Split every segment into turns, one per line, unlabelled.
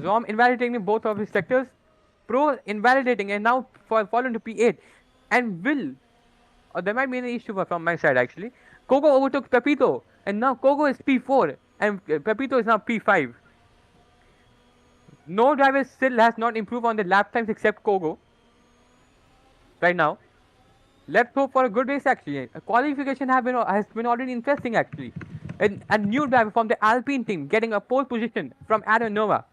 Zom invalidating both of his sectors. Pro invalidating and now fallen to P8. And Will, there might be an issue from my side actually. Kogo overtook Pepito and now Kogo is P4 and Pepito is now P5. No driver still has not improved on the lap times except Kogo right now. Let's hope for a good race actually. A qualification has been already interesting actually. And a new driver from the Alpine team getting a pole position from Aaron Nova.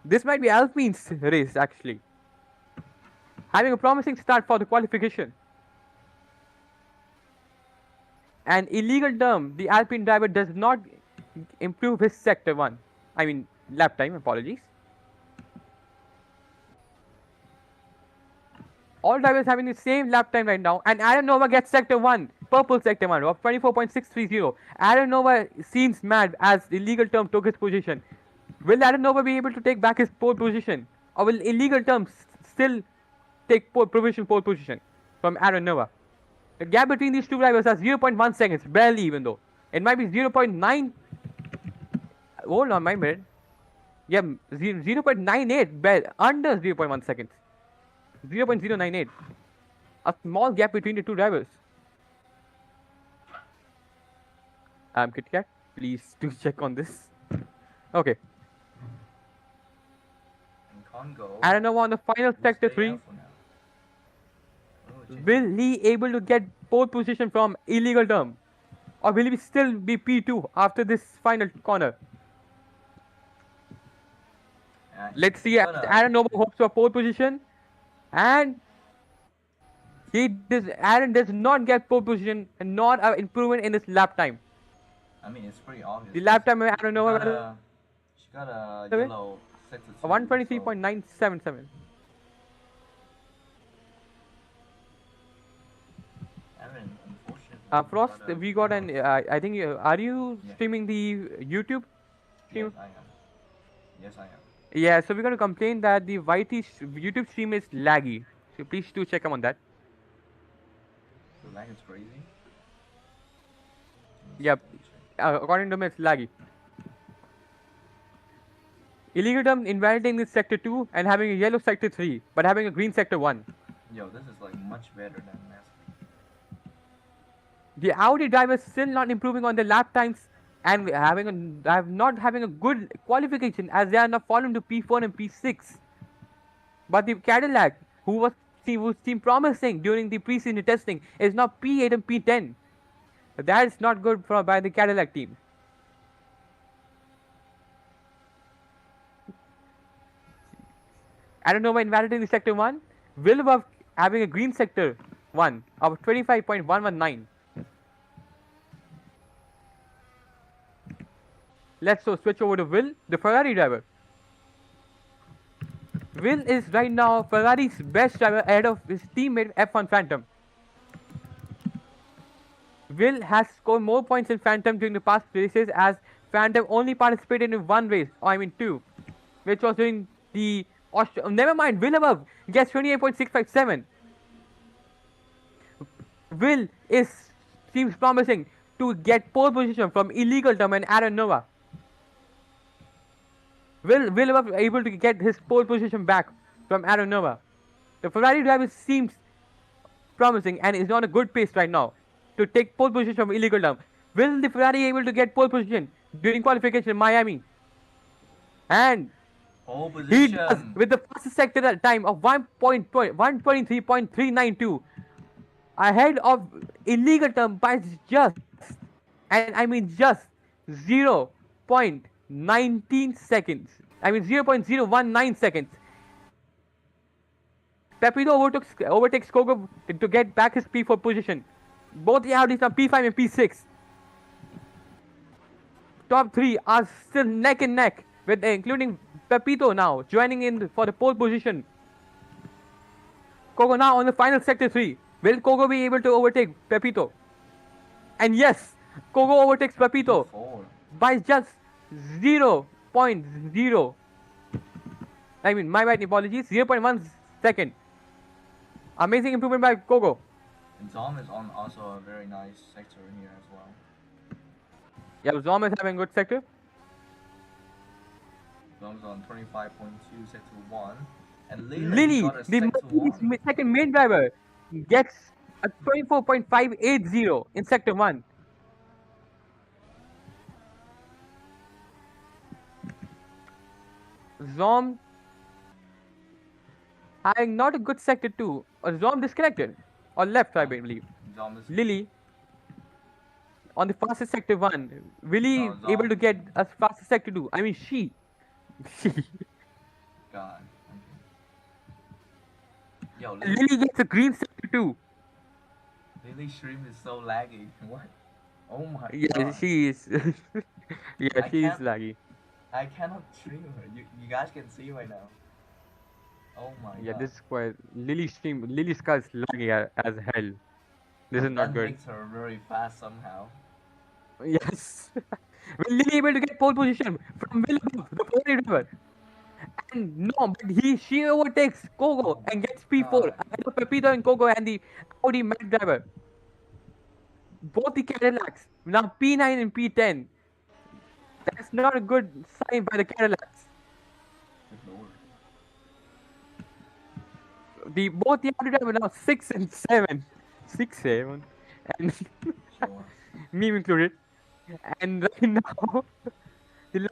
This might be Alpine's race actually. Having a promising start for the qualification. An illegal term, the Alpine driver does not improve his sector 1. I mean lap time, apologies. All drivers having the same lap time right now, and Aaron Nova gets sector 1, purple sector 1 of 24.630. Aaron Nova seems mad as illegal term took his position. Will Aaron Nova be able to take back his pole position, or will illegal terms still take pole position from Aaron Nova? The gap between these two drivers is 0.1 seconds, barely even though. It might be 0.9. Hold on, my minute. Yeah, 0.98, under 0.1 seconds. 0.098. A small gap between the two drivers. KitKat, please do check on this. Okay. Aaron Nova on the final sector 3. Will he able to get pole position from illegal term? Or will he still be P2 after this final corner? Let's see. Aaron Nova hopes for pole position. And Aaron does not get pole position and not an improvement in his lap time.
I mean, it's pretty obvious.
The lap time of Aaron Nova.
She got a yellow sector 2.
123.977. Frost, we got an. I think. Are you streaming the YouTube stream?
Yes, I am. Yes, I am.
Yeah, so we're going to complain that the YT YouTube stream is laggy. So please do check on that.
The lag is crazy?
Yep. According to me, it's laggy. Illegal term invalidating this sector 2 and having a yellow sector 3, but having a green sector 1.
Yo, this is like much better than last.
The Audi drivers still not improving on their lap times and not having a good qualification as they are now fallen to P4 and P6. But the Cadillac, who seemed promising during the pre-season testing, is now P8 and P10. That is not good by the Cadillac team. I don't know why invalidating the sector 1. Will above having a green sector 1 of 25.119. Let's switch over to Will, the Ferrari driver. Will is right now Ferrari's best driver ahead of his teammate F1 Phantom. Will has scored more points in Phantom during the past races as Phantom only participated in one race, or I mean 2, which was during the never mind, Will above gets 28.657. Will seems promising to get pole position from illegal term and Aaron Nova. Will above able to get his pole position back from Aaron Nova. The Ferrari driver seems promising and is on a good pace right now to take pole position from illegal term. Will the Ferrari able to get pole position during qualification in Miami? And he does with the fastest sector time of 123.392 ahead of illegal term by just, and I mean just 0.19 seconds. I mean 0.019 seconds. Pepito overtakes Kogo to get back his P4 position. Both the Audis are P5 and P6. Top 3 are still neck and neck, with including Pepito now joining in for the pole position. Kogo now on the final sector 3. Will Kogo be able to overtake Pepito? And yes, Kogo overtakes Pepito by just 0.0. I mean, my bad, apologies, 0.1 second. Amazing improvement by Kogo.
And Zom is on also a very nice sector in here as well.
Yeah, Zom is having a good sector.
Zomb's on 25.2 sector 1. And Lily, he
Lily,
got a
the
sector 1.
second main driver, gets a 24.580 in sector 1. Zom having not a good sector 2. Or Zom disconnected. Or left, I believe.
Zom is.
Lily on the fastest sector 1. Willie
No,
able
Zom.
to get a fastest sector 2. I mean, she. She.
God. Okay. Yo,
Lily gets a green sector 2.
Lily stream is so laggy. What? Oh my
Yeah,
god.
she is. Yeah,
I
she is
can't.
laggy.
I cannot stream her. You guys can see right now. Oh my
Yeah,
god.
this is quite. Lily's Sky is laggy as hell. This is
But
not
that
good.
makes her very fast somehow.
Yes. Will Lily able to get pole position from well above the pole driver? And no, but she overtakes Kogo
Oh
and
my
gets P4
god.
ahead of Pepito and Kogo and the Audi Mac driver. Both the Cadillacs. Now P9 and P10. That's not a good sign by the Cadillacs.
Good lord.
The both the Audi driver now 6 and 7. 6-7. And
Sure.
me included. And right now the lap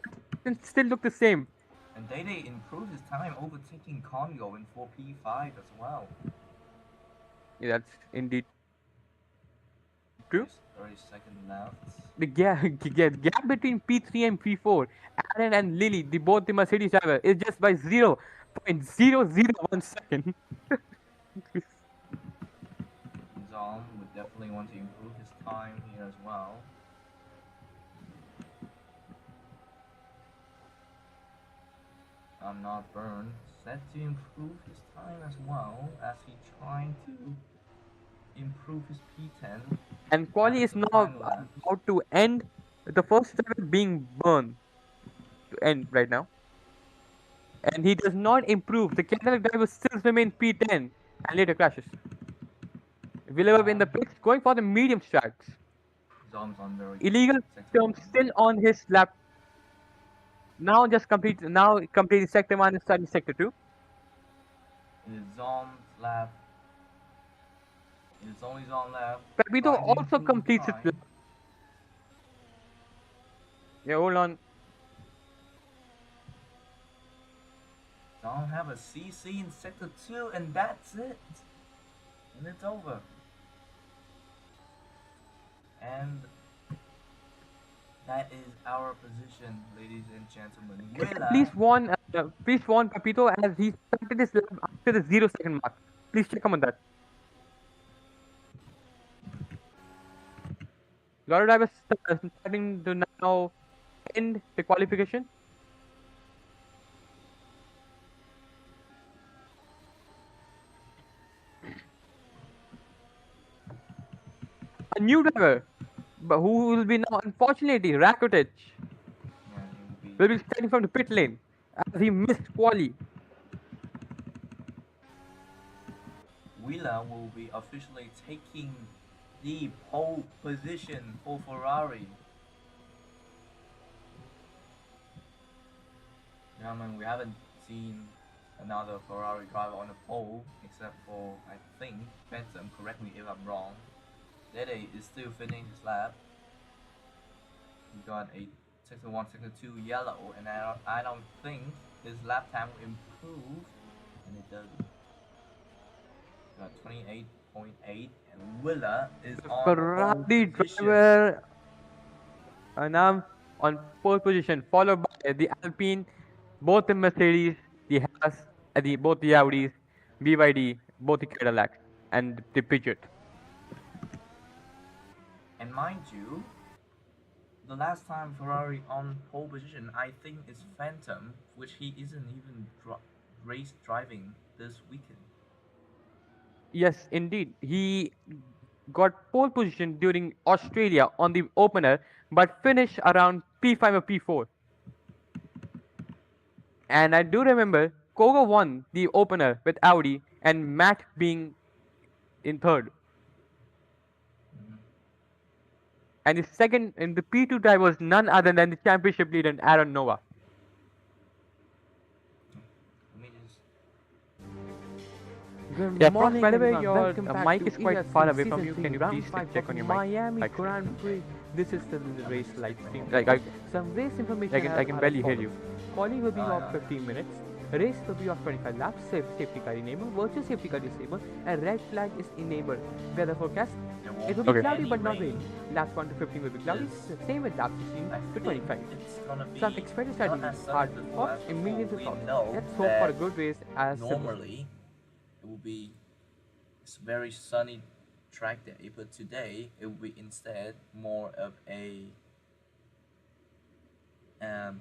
still look the same.
And Day improved his time overtaking Congo in 4P5 as well.
Yeah, that's indeed true.
30-second left.
The gap between P3 and P4, Aaron and Lily, both the Mercedes driver, is just by 0.001 second.
Zom would definitely want to improve his time here as well. I'm not burned. Set to improve his time as well as he trying to improve his P10.
And Quali is
The
now
final lap.
about to end, the first driver being burned to end right now. And he does not improve. The Cadillac driver still remains P10 and later crashes. Villeneuve in the pits going for the medium strats.
Zom's on very
Illegal
sector
term
1.
still on his lap. Now completing sector 1 and starting sector 2.
It is Zom's lap. It's only Zom left.
Pepito
Trying to
also
improve his
completes his lap.
time.
Yeah, hold on.
Zom have a CC in sector 2 and that's it. And it's over. And that is our position, ladies and gentlemen.
Please warn Pepito as he started his lap after the 0 second mark. Please check him on that. Lotto drivers starting to now end the qualification. A new driver, but who will be now unfortunately Rakotic, will be starting from the pit lane as he missed quali.
Wheeler will be officially taking the pole position for Ferrari. Gentlemen, we haven't seen another Ferrari driver on the pole except for, I think, Phantom, correct me if I'm wrong. Dede is still finishing his lap. He got a sector 1, sector 2 yellow, and I don't think his lap time will improve, and it doesn't. Got 28.8, and Willa is
The
on pole
Ferrari
position.
driver now on pole position, followed by the Alpine, both the Mercedes, the Haas, both the Audis, BYD, both the Cadillacs, and the Peugeot.
And mind you, the last time Ferrari on pole position, I think, is Phantom, which he isn't even race driving this weekend.
Yes, indeed. He got pole position during Australia on the opener, but finished around P5 or P4. And I do remember Kogo won the opener with Audi and Matt being in third. And the second in the P2 drive was none other than the championship leader Aaron Nova.
Good
Yeah, Prof, by
morning,
the way,
everyone.
your
Welcome back
mic
to
is quite far
ESC
away from
Season
you. Can
3,
you
Round
please
5
check
of
on your mic?
Miami
Like,
Grand Prix. This is the
Let me
race
just
live
take my
stream.
headphones
like
off.
Some race
I
information
can I can
are as
barely hear
follows.
you.
Quali will be of
Yeah.
15 minutes. Race will be of 25 laps. Safety car enabled. Virtual safety car disabled. And red flag is enabled. Weather forecast.
There
It will
won't
be
be
Okay.
cloudy
any
but not
rain
rainy. Laps 1 to 15 will be cloudy.
because
Same with laps 16
I
to
think
25.
it's gonna
Some
be
expected
not
strategy,
as sunny
hard
before as
softs and
before.
medium to
We
soft.
know
Let's hope for
that
a good race as Silverstone.
normally it will be it's a very sunny track day, but today it will be instead more of a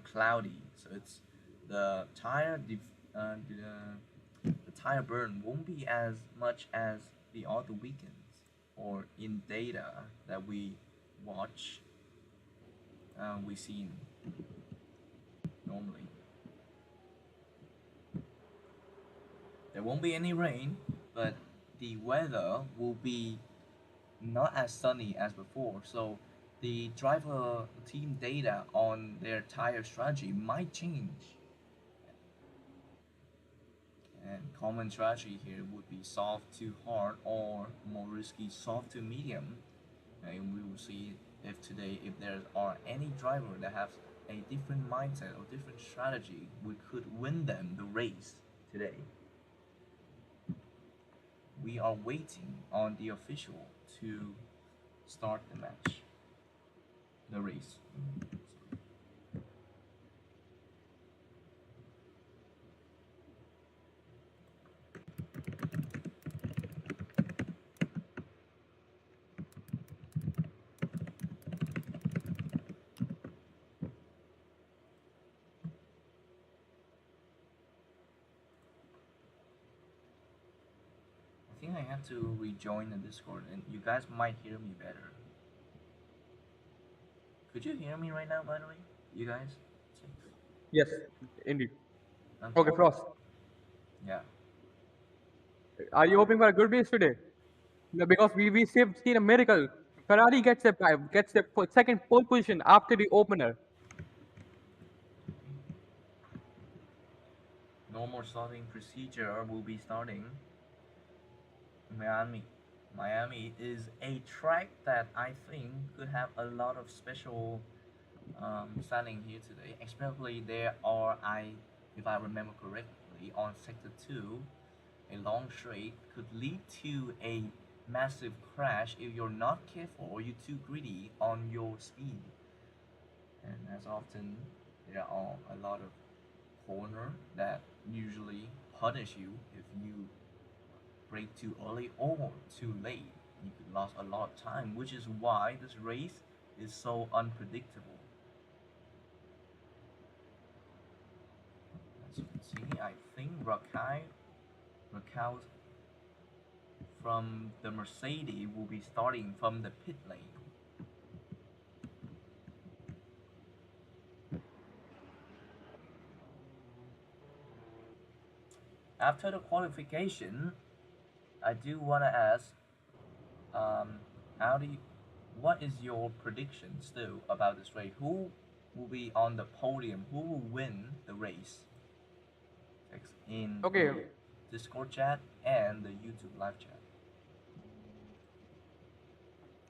cloudy. So it's the the tire burn won't be as much as the other weekends or in data that we watch. We see normally there won't be any rain, but the weather will be not as sunny as before. So the driver team data on their tire strategy might change. And common strategy here would be soft to hard or more risky soft to medium. And we will see if today if there are any driver that have a different mindset or different strategy, we could win them the race today. We are waiting on the official to start the match, the race. I think I have to rejoin the Discord, and you guys might hear me better. Could you hear me right now, by the way? You guys?
Yes, indeed.
Okay.
Okay, Frost.
Yeah.
Are you hoping for a good race today? No, because we seen a miracle. Ferrari gets the second pole position after the opener.
Normal starting procedure will be starting. Miami. Miami is a track that I think could have a lot of special standing here today. Especially there are if I remember correctly, on sector two, a long straight could lead to a massive crash if you're not careful or you're too greedy on your speed. And as often there are a lot of corner that usually punish you if you brake too early or too late. You could lose a lot of time, which is why this race is so unpredictable. As you can see, I think Raquel from the Mercedes will be starting from the pit lane. After the qualification, I do want to ask, um, how do you, what is your prediction still about this race? Who will be on the podium? Who will win the race? Text in
Okay,
the Discord chat and the YouTube live chat.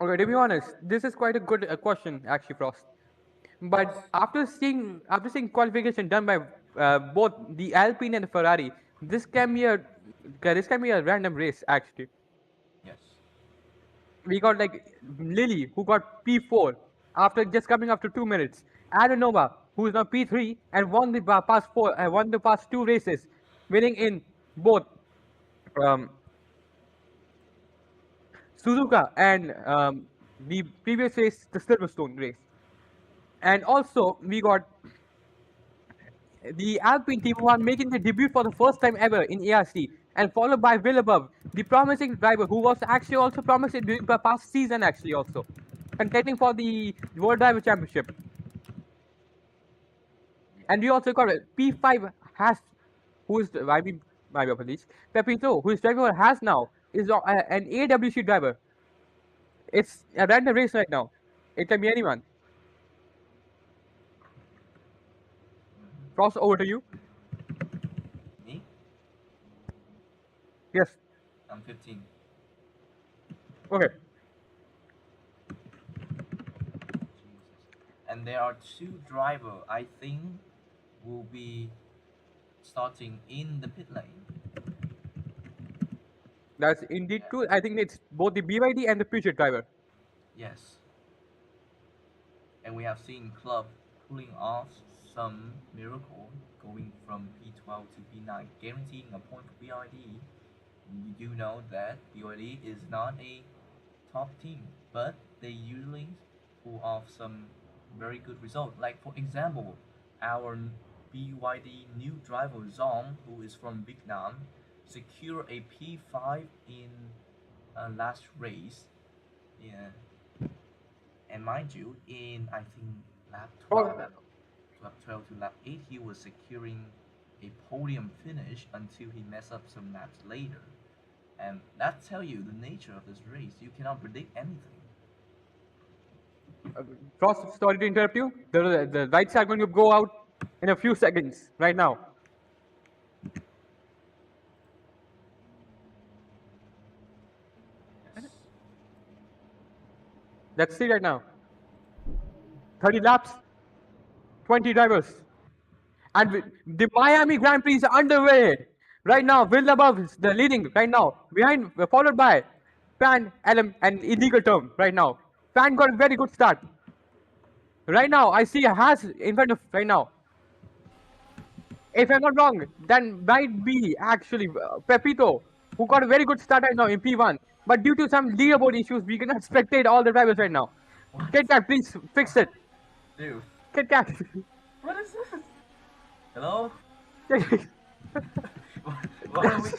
okay. To be honest, this is quite a good question, actually, Frost. But after seeing qualification done by both the Alpine and the Ferrari, this can be a random race actually.
Yes.
We got like Lily who got P4 after just coming after 2 minutes. Adanova who is now P3 and won the past two races, winning in both um, Suzuka and the previous race, the Silverstone race. And also we got the Alpine team who are making their debut for the first time ever in ARC, and followed by Villeneuve, the promising driver who was actually also promising during the past season actually also contending for the World Driver Championship. And we also got P5 has who is I mean my apologies, Pepito, who is driving for has now is an AWC driver. It's a random race right now. It can be anyone.
Mm-hmm.
Cross over to you.
Me?
Yes.
15.
Okay.
Jesus. And there are two drivers, I think, will be starting in the pit lane.
That's indeed true. I think it's both the BYD and the future driver.
Yes. And we have seen Club pulling off some miracle going from P12 to P9, guaranteeing a point for BYD. You do know that BYD is not a top team, but they usually pull off some very good result. Like for example, our BYD new driver Zong, who is from Vietnam, secure a P5 in last race. Yeah, and mind you, in I think lap
Oh,
12, lap 12 to lap 8, he was securing a podium finish until he messed up some laps later. And that tell you the nature of this race. You cannot predict anything.
Frost, sorry to interrupt you. The lights are going to go out in a few seconds right now.
Yes.
Let's see right now. 30 laps, 20 drivers. And the Miami Grand Prix is underway. Right now, Villeneuve is the leading right now. Behind, followed by Pan, Adam, and Illegal Term right now. Pan got a very good start. Right now, I see a Haas in front of right now. If I'm not wrong, then might be actually Pepito, who got a very good start right now in P1. But due to some leaderboard issues, we cannot spectate all the drivers right now.
What?
KitKat, please fix it.
Dude.
KitKat.
What is this? Hello? what are we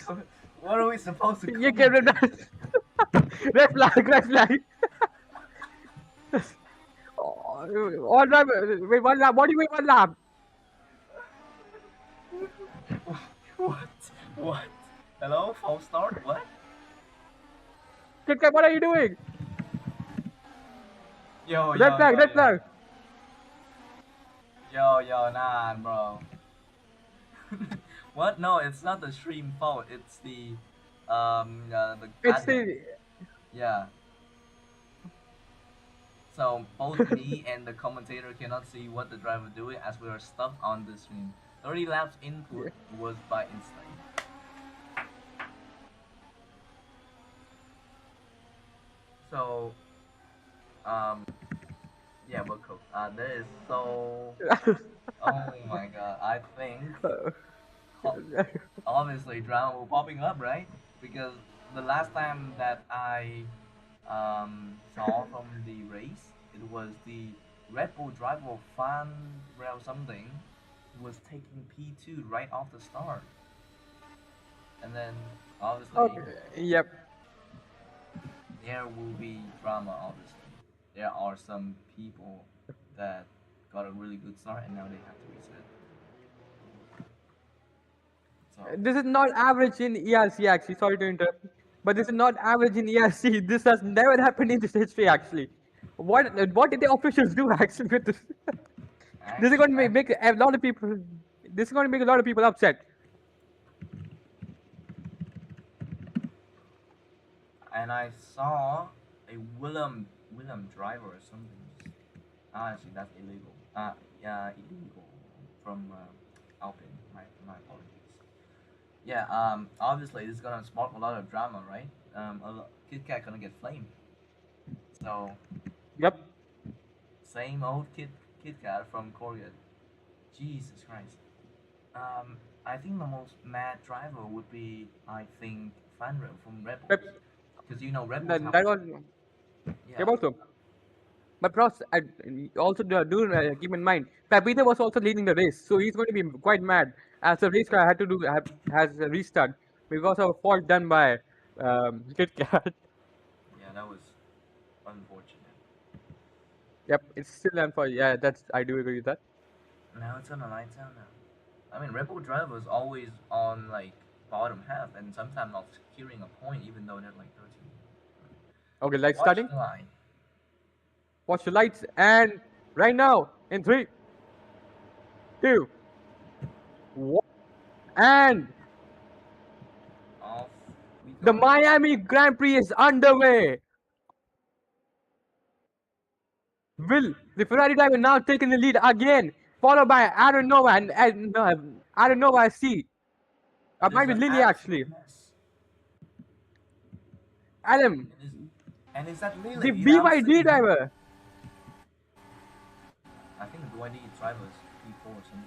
what are we supposed to
You can
commentate?
red flag, red flag. All drivers, wait, one lap. What do you mean one lap?
What? What? Hello? False start? What?
KitKat, what are you doing?
Yo,
Red
yo,
flag,
yo,
red
yo.
flag.
Yo, nah, bro. What? No, it's not the stream fault. It's the
It's
admin.
the
Yeah. So both me and the commentator cannot see what the driver doing as we are stuck on the stream. 30 laps input was by instinct. So yeah, but cool. That is so. Oh my god! I think obviously drama will popping up, right? Because the last time that I saw from the race, it was the Red Bull driver Fan Rail something who was taking P2 right off the start, and then obviously
okay. Yep.
there will be drama. Obviously, there are some people that got a really good start and now they have to reset. So
This is not average in ERC actually. Sorry to interrupt, but this is not average in ERC. This has never happened in this history actually. What did the officials do actually with this? This is going to make a lot of people. This is going to make a lot of people upset.
and I saw a Willem driver or something. Actually, that's illegal. Yeah, illegal from Alpine. My apologies. Yeah. Obviously, this is gonna spark a lot of drama, right? Kit Kat gonna get flamed. So
Yep.
same old Kit Kat from Korea. Jesus Christ. I think the most mad driver would be I think Fanrail from Rebels,
Yep.
because you know Rebels
That,
have
that was.
yeah.
Yep. Also, but Ross, also keep in mind, Pepito was also leading the race, so he's going to be quite mad as the race car had to has a restart because of a fault done by Kit Kat.
Yeah, that was unfortunate.
Yep, it's still unfortunate. Yeah, that's I do agree with that.
Now it's on the lights out now. I mean, Rebel drivers always on like bottom half and sometimes not securing a point even though they're like 13.
Okay, lights
Watch
starting.
the line.
Watch the lights, and right now in three, two, one, and
Off we
The Miami Grand Prix is underway. Will the Ferrari driver now taking the lead again, followed by Aaron Nova and Aaron Nova I see.
It
Might
is
be
an
Lily actually.
absolute mess.
Adam,
It is, and is that
the
Lily that I'm
BYD
seeing?
driver.
I think the BYD driver is P4 or something.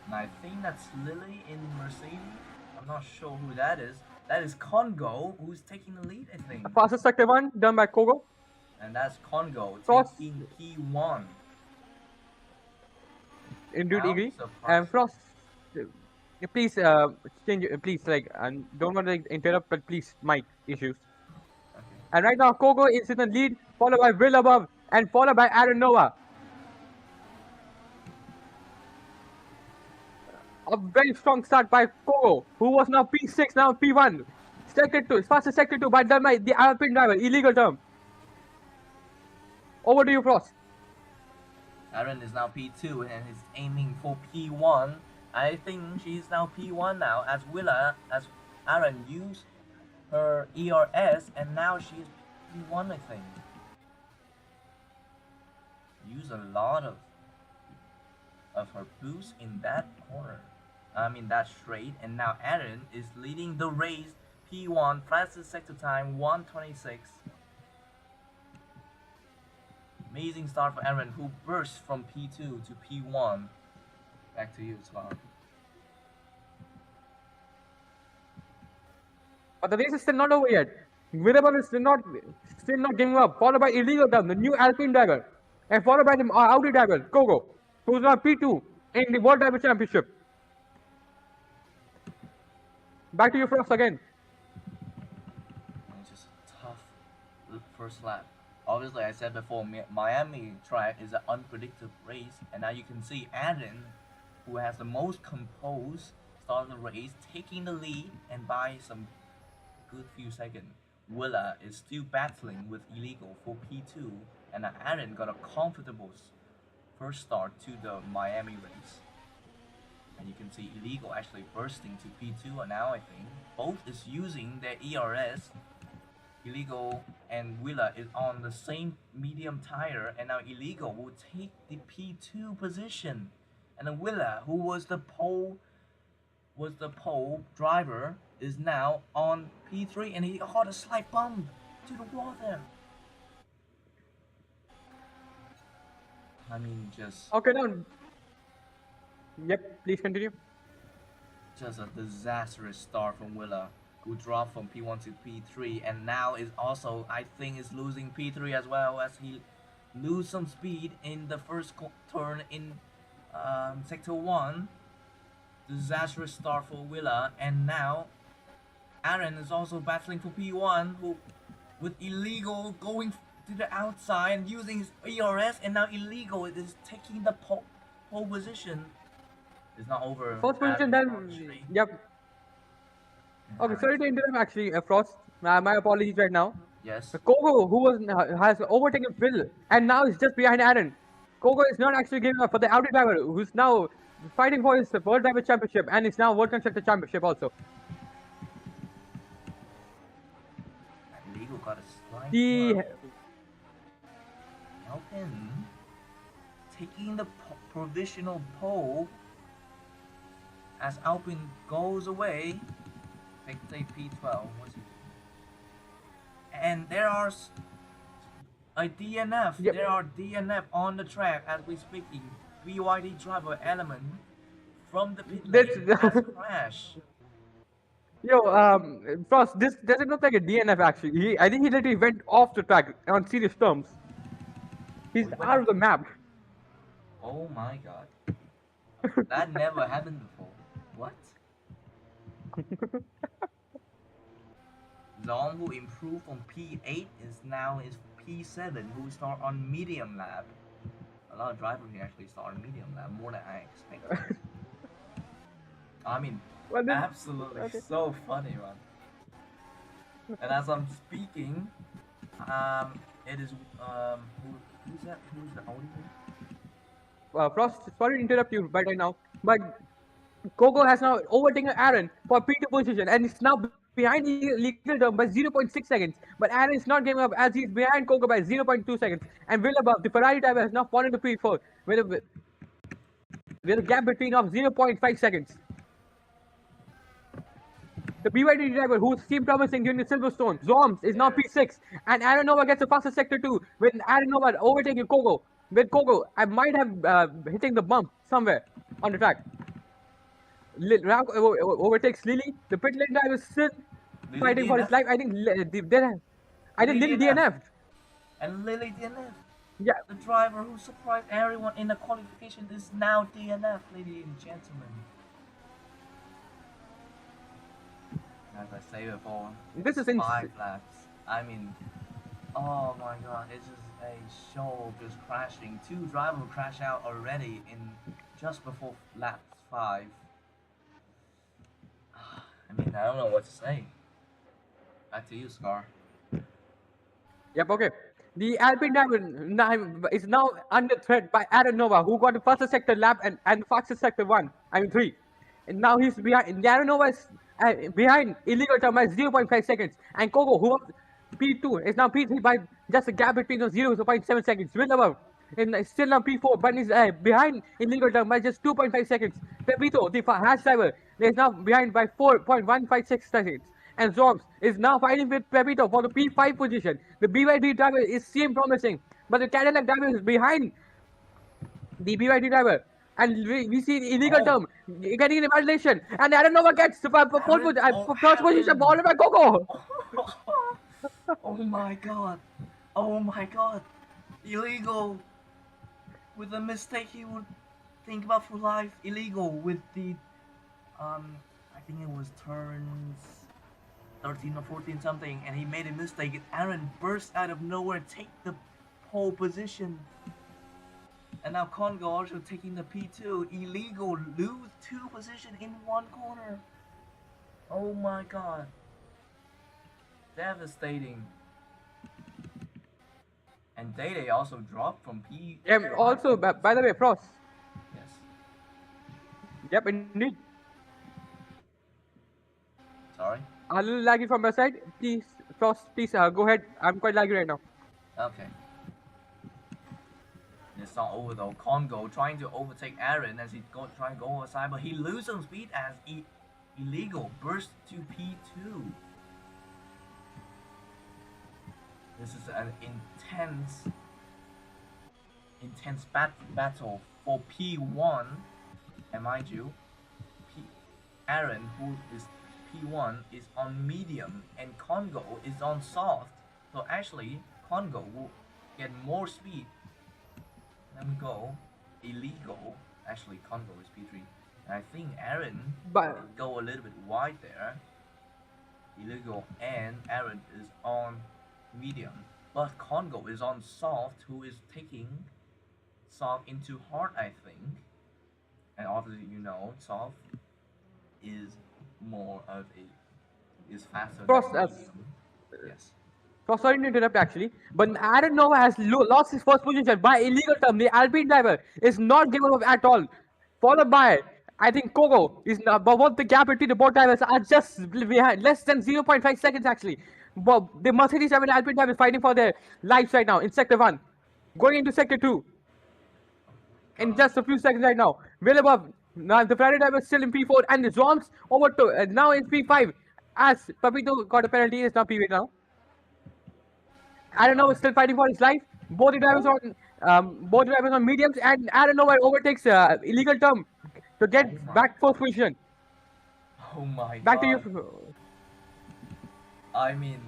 And I think that's Lily in Mercedes. I'm not sure who that is. That is Congo who's taking the lead, I think.
Fastest sector 1 done by Kogo.
And that's Congo
Frost,
taking P1.
indeed
Now,
agree. And
surprise.
Frost, please change. Please don't want to interrupt, but please mic issues.
Okay.
And right now Kogo is in the lead, followed by Will above, and followed by Aaron Nova. A very strong start by Kogo, who was now P6, now P1. Sector 2, fastest sector 2 by done by the Alpine driver, illegal term. Over to you, Frost.
Aaron is now P2 and is aiming for P1. I think she's now P1 now as Aaron used her ERS and now she's P1 I think. Use a lot of her boost in that corner. I mean that straight, and now Aaron is leading the race. P1 fastest sector time 1:26. Amazing start for Aaron, who burst from P2 to P1. Back to you, Swan.
But the race is still not over yet. Virabal is still not giving up. Followed by illegal term, the new Alpine driver, and followed by the Audi driver, Kogo, who's now P2 in the World Driver Championship. Back to you, Frost again.
It's just a tough first lap. Obviously, I said before, Miami track is an unpredictable race, and now you can see Aaron, who has the most composed start of the race, taking the lead, and by some good few seconds, Willa is still battling with Illegal for P2, and Aaron got a comfortable first start to the Miami race. And you can see Illegal actually bursting to P2 now, I think. Both is using their ERS. Illegal and Willa is on the same medium tire, and now Illegal will take the P2 position. And then Willa, who was the pole driver, is now on P3, and he got a slight bump to the water. I mean, just
Okay, now. Yep, please continue.
just a disastrous start from Willa, who dropped from P1 to P3, and now is also, I think, is losing P3 as well, as he lose some speed in the first turn in sector 1. Disastrous start for Willa, and now Aaron is also battling for P1, who with Illegal going to the outside and using his ERS, and now Illegal is taking the pole position. It's not over.
First position then. Yep. Okay, sorry to interrupt actually, Frost. My apologies right now.
Yes.
Kogo, who has overtaken Phil, and now is just behind Aaron. Kogo is not actually giving up for the Audi driver, who's now fighting for his World Driver Championship, and is now World Constructor Championship also.
Illegal got a slight
The
Alpin taking the provisional pole as Alpin goes away. Say P12. What's he? And there are a DNF.
Yep.
There are DNF on the track as we speaking. BYD driver Element from the pit lane has crashed.
Yo, Frost, this doesn't look like a DNF actually. I think he literally went off the track on serious terms. He's
Oh, he went
out
off.
of the map.
Oh my god. That never happened before. What? Long, who improved from P8, is now is P7, who start on medium lap. A lot of drivers here actually start on medium lap, more than I expected. I mean,
Well, then,
absolutely
okay.
so funny, man. And as I'm speaking, it is who's that? Who's the audio?
Frost, sorry to interrupt you right now, but Kogo has now overtaken Aaron for P2 position, and is now behind behind legal term by 0.6 seconds, but Aaron is not giving up as he's behind Coco by 0.2 seconds. And well above, the Ferrari driver has now fallen to P4 with a gap between of 0.5 seconds. The BYD driver who seemed promising during the Silverstone, Zoms, is now P6, and Aaron Nova gets the fastest sector 2, with Aaron Nova overtaking Coco. With Coco, I might have hitting the bump somewhere on the track. Ram overtakes Lily. The pit lane driver is still
Lily
fighting for his
DNF.
life. I think Lily DNF.
And Lily DNF.
Yeah,
The driver who surprised everyone in the qualification is now DNF, ladies and gentlemen. As I say before,
this is
5 laps. I mean, oh my god, it's just a show of just crashing. 2 drivers crash out already in just before lap 5. I mean, I don't know what to say. Back to you, Scar.
Yep, okay. The Alpine driver is now under threat by Aaron Nova, who got the fastest sector lap and fastest sector 1, I mean 3. And now he's behind. Aaron Nova is behind illegal term by 0.5 seconds. And Coco, who was P2, is now P3 by just a gap between those 0.7 seconds. Will above. And still now P4, but is behind illegal term by just 2.5 seconds. Pepito, the hash driver, is now behind by 4.156 seconds. And Zoms is now fighting with Pepito for the P5 position. The BYD driver is seem promising, but the Cadillac driver is behind the BYD driver. And we see the illegal term getting an evaluation. And Aaron Nova gets the first position, followed by Coco.
Oh my god. Oh my god. Illegal. With a mistake he would think about for life. Illegal with the I think it was turns 13 or 14 something, and he made a mistake, and Aaron burst out of nowhere, take the pole position. And now Congo also taking the P2. Illegal, lose 2 positions in 1 corner. Oh my god. Devastating. And Day also dropped from P.
Also, by the way, Frost.
Yes.
Yep, indeed.
Sorry?
A little laggy from my side. Please, Frost, please go ahead. I'm quite laggy right now.
Okay. It's not over though. Congo trying to overtake Aaron as he trying to go outside, but he loses some speed as illegal burst to P2. This is an intense battle for P1, and mind you, Aaron, who is P1, is on medium, and Congo is on soft. So actually, Congo will get more speed. Let me go. Illegal. Actually, Congo is P3. And I think Aaron will go a little bit wide there. Illegal and Aaron is on medium. But Congo is on soft, who is taking soft into hard, I think. And obviously, you know, soft is more of is faster than medium. Yes.
Sorry to interrupt actually, but Aaron Nova has lost his first position by illegal term. The Alpine driver is not giving up at all. Followed by, I think Coco is not, but what the gap between the both drivers are just behind, less than 0.5 seconds actually. But the Mercedes driver and Alpine driver is fighting for their lives right now in sector 1. Going into sector 2. In just a few seconds right now. Well above. Now the Ferrari driver is still in P4 and the Zoms over to now in P5. As Papito got a penalty, it's not P8 now. Aaron Nova is still fighting for his life. Both drivers on mediums, and Aaron Nova overtakes illegal term to get back first position.
Oh my
back
god.
to you.
I mean,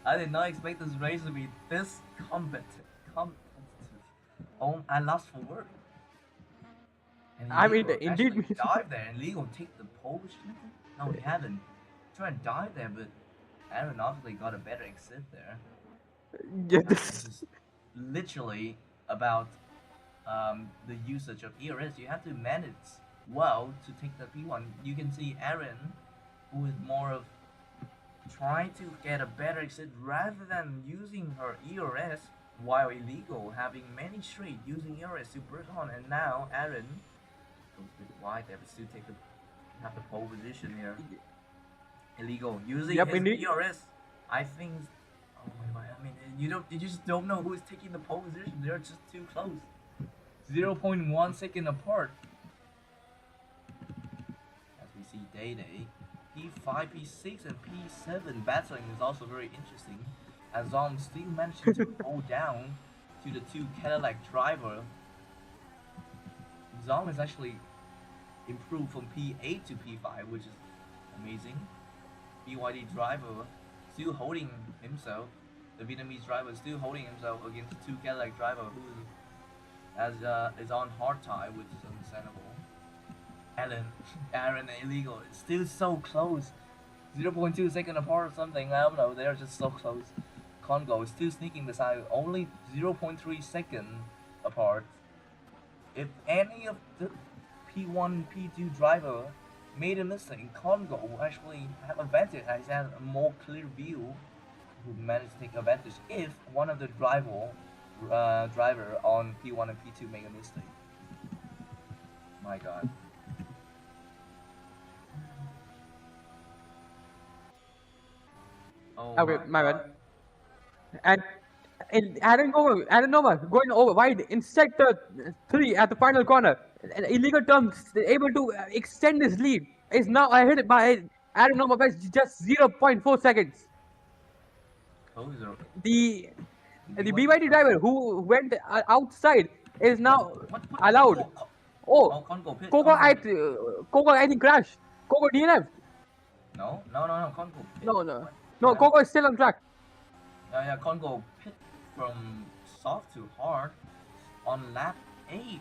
I did not expect this race to be this competitive. Oh, I lost for work. And
I mean,
Legal
indeed.
actually dive there, and Legal take the pole position. No, he haven't. Try and dive there, but Aaron obviously got a better exit there.
Yeah,
This is literally about the usage of ERS. You have to manage well to take the P1. You can see Aaron, who is more of trying to get a better exit rather than using her ERS, while illegal having many straight using ERS to burst on. And now Aaron goes a bit wide there, but still have the pole position here. illegal. Using
Yep,
his
indeed.
DRS, I think. Oh my god! I mean, you just don't know who is taking the pole position. They're just too close. 0.1 second apart. As we see Day Day, P5, P6, and P7 battling is also very interesting. As Zom still managing to hold down to the two Cadillac driver. Zom is actually improved from P8 to P5, which is amazing. BYD driver still holding himself. The Vietnamese driver is still holding himself against the two Cadillac driver is on hard tie, which is understandable. Aaron and Illegal is still so close. 0.2 second apart or something. I don't know. They're just so close. Congo is still sneaking beside, only 0.3 second apart. If any of the P1, P2 driver made a mistake, Congo will actually have advantage as he has a more clear view who managed to take advantage if one of the driver on P1 and P2 make a mistake. My god. Oh
Okay, my
my
bad.
god.
And Aaron Nova going over wide in sector 3 at the final corner. Illegal terms able to extend his lead is now ahead by Aaron Nova by just 0.4 seconds.
Closer.
The
The
the
BYD
BYD driver who went outside is now
What?
allowed. Oh,
Oh, Congo pit.
Coco, I think crashed. Coco DNF.
No, Congo pit.
No, no,
What?
no. Coco is still on track.
Yeah, Congo pit from soft to hard on lap 8. You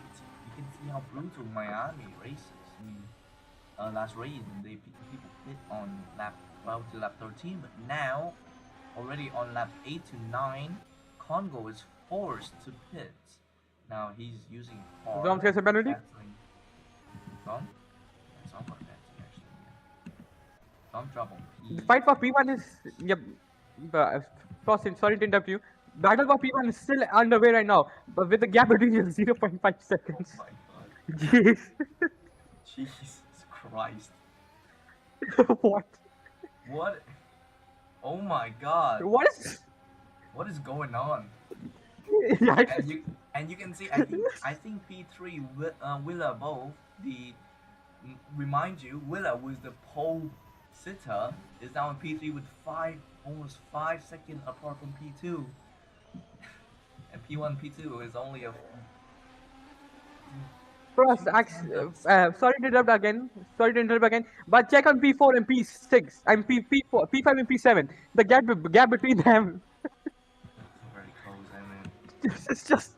can see how brutal Miami races. I mean, last race people pit on lap 12 to lap 13, but now already on lap 8 to 9, Congo is forced to pit. Now he's using hard.
Zom gets a penalty.
Battling. Zom? Yeah, Zom got a penalty actually. Yeah. Zom drop on P.
The fight for P1 is yep. Sorry to interrupt you. Battle for P1 is still underway right now, but with the gap between just 0.5
Oh
seconds.
my god.
Jeez.
Jesus Christ.
What?
What? Oh my god.
What is?
What is going on?
Yeah,
And you can see I think P3 Willa both the remind you Willa was the pole sitter is now in P3 with almost 5 seconds apart from P2. And P1 P2 is only a
First, sorry to interrupt again. Sorry to interrupt again. But check on P4 and P6 and P4, P5 and P7. The gap between them.
very close. I mean,
It's just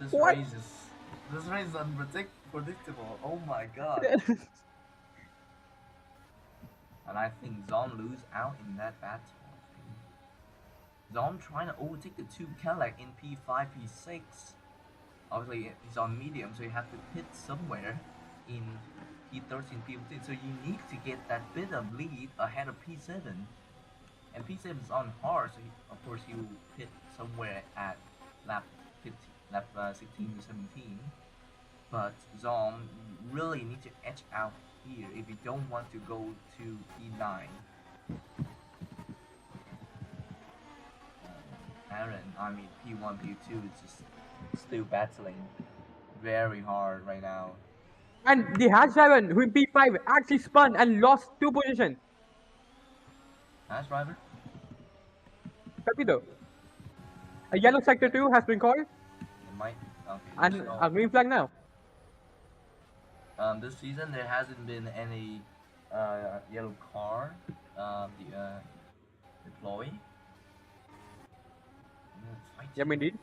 this
what?
race is unpredictable. Oh my god. And I think Zom lose out in that battle. Zom trying to overtake the two Cadillac in P5, P6. Obviously, he's on medium, so you have to pit somewhere in P13, P14. So you need to get that bit of lead ahead of P7. And P7 is on hard, so of course he will pit somewhere at lap 15, lap 16 to 17. But Zom really need to edge out here if you don't want to go to P9. Aaron, I mean P1, P2 is just still battling very hard right now.
And the hatch driver who in P5 actually spun and lost 2 positions.
Nice driver.
Pepito. A yellow sector 2 has been called
It might. Okay.
and a green flag now.
This season there hasn't been any yellow car deploy.
Yeah, indeed.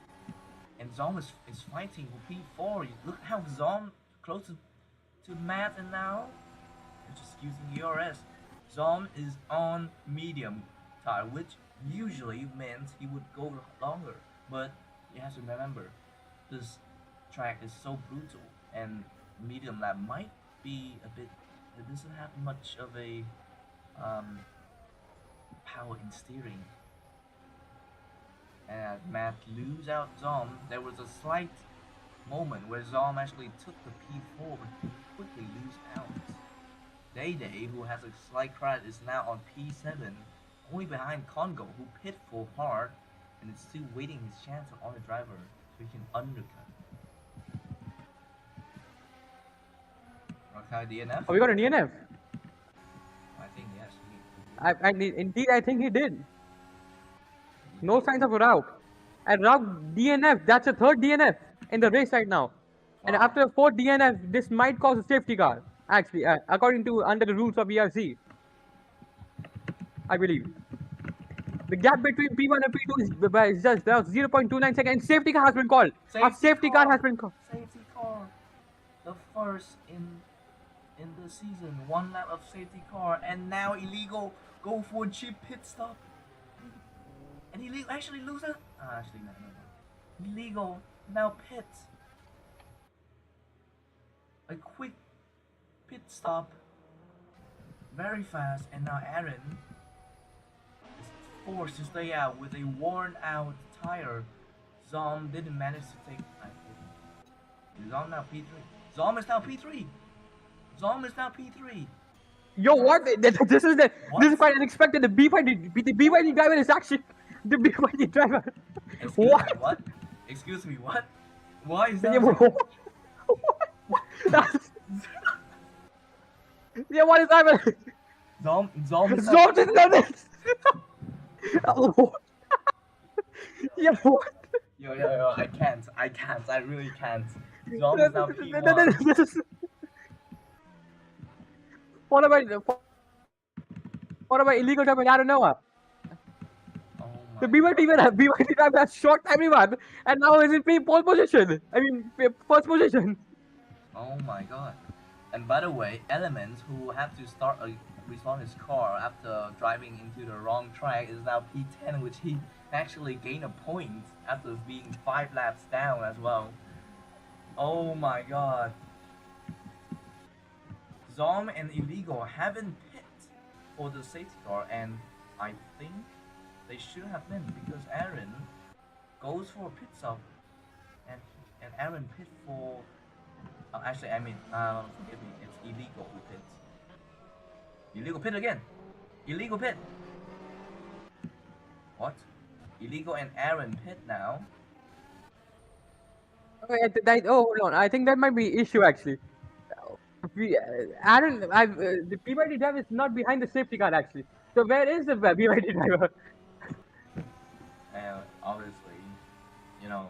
And Zom is fighting for P4. Look how Zom close to Matt and now just using ERS. Zom is on medium tire, which usually meant he would go longer. But you have to remember, this track is so brutal, and medium lap might be a bit. It doesn't have much of a power in steering. And Matt lose out Zom. There was a slight moment where Zom actually took the P4 but quickly lose out. Day, who has a slight crash, is now on P7, only behind Congo, who pit for hard and is still waiting his chance on the driver so he can undercut. Okay, DNF?
Oh, we got an ENF.
I think yes.
Indeed, I think he did. No signs of a route. And route DNF, that's a third DNF in the race right now. And
Wow.
after a fourth DNF, this might cause a safety car, actually, according to under the rules of ERC, I believe. The gap between P1 and P2 is just 0.29 seconds. Safety car has been called. A safety car has been called.
Safety car. The first in the season. 1 lap of safety car, and now illegal go for a cheap pit stop. And illegal actually loses. Actually no. Illegal now pits. A quick pit stop. Very fast, and now Aaron is forced to stay out with a worn out tire. Zom didn't manage to take. Zom now P3. Zom is now P3. Zom is now P3.
Yo, what? This is quite unexpected. The BYD driver is actually the BYD driver.
Excuse me, what? Why is that?
Yeah, what? Yeah, what is happening?
Zom is
Zom just done this. Oh. Yeah, what?
Yo, I can't, I really can't. Zom is now P1.
What about illegal driving? I don't know.
Oh
The
my
BYD driver has shot everyone, and now is in pole position. I mean, first position.
Oh my god. And by the way, Elements, who had to restart his car after driving into the wrong track, is now P10, which he actually gained a point after being 5 laps down as well. Oh my god. Zom and Illegal haven't pit for the safety car, and I think they should have been, because Aaron goes for a pit stop, and Aaron pit for. Actually, I mean, forgive me, it's Illegal who pits. Illegal pit again. Illegal pit. What? Illegal and Aaron pit now.
Okay, hold on. I think that might be issue actually. Aaron, the BYD driver is not behind the safety car actually. So where is the BYD driver?
Obviously, you know,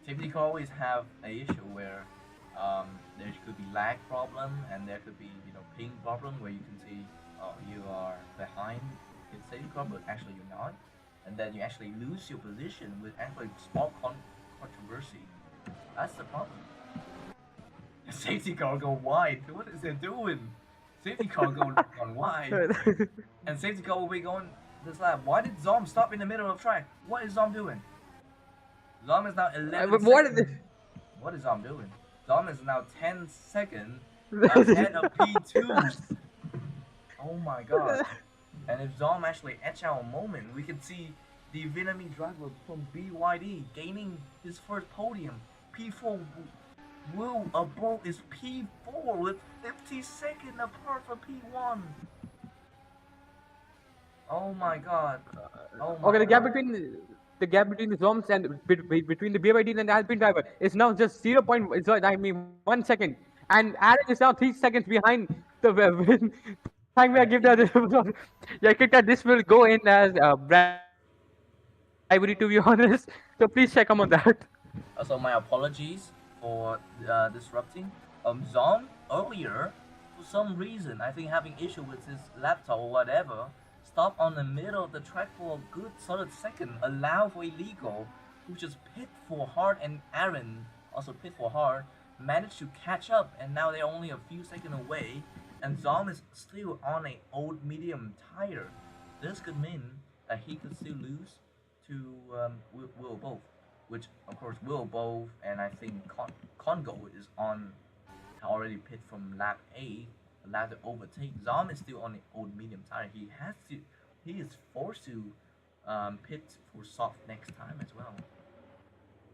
safety car always have a issue where there could be lag problem, and there could be, ping problem where you can see you are behind the safety car, but actually you're not, and then you actually lose your position with actually small controversy. That's the problem. The safety car go wide. What is it doing? Safety car going wide, and safety car will be going this lap. Why did Zom stop in the middle of track? What is Zom doing? Zom is now 11 seconds. What is Zom doing? Zom is now 10 seconds ahead of P2. Oh my god. And if Zom actually etch out a moment, we can see the Vietnamese driver from BYD gaining his first podium. P4 will above is P4 with 50 seconds apart from P1. Oh my god. Oh my
Okay, the gap
god.
between the Zoms and between the BYD and the Alpine driver is now just 1 second, and Aaron is now 3 seconds behind the time we are give that. Yeah, I think that this will go in as bribery, to be honest. So please check him on that.
Also, my apologies for disrupting. Zom earlier, for some reason, I think having issue with his laptop or whatever, stopped on the middle of the track for a good solid second, allow for Illegal, who just pit for hard, and Aaron also pit for hard, managed to catch up, and now they're only a few seconds away, and Zom is still on a old medium tire. This could mean that he could still lose to Will Both, which of course Will Both, and I think Congo is on already pit from lap 8, allowed to overtake. Zom is still on the old medium tire. He is forced to pit for soft next time as well.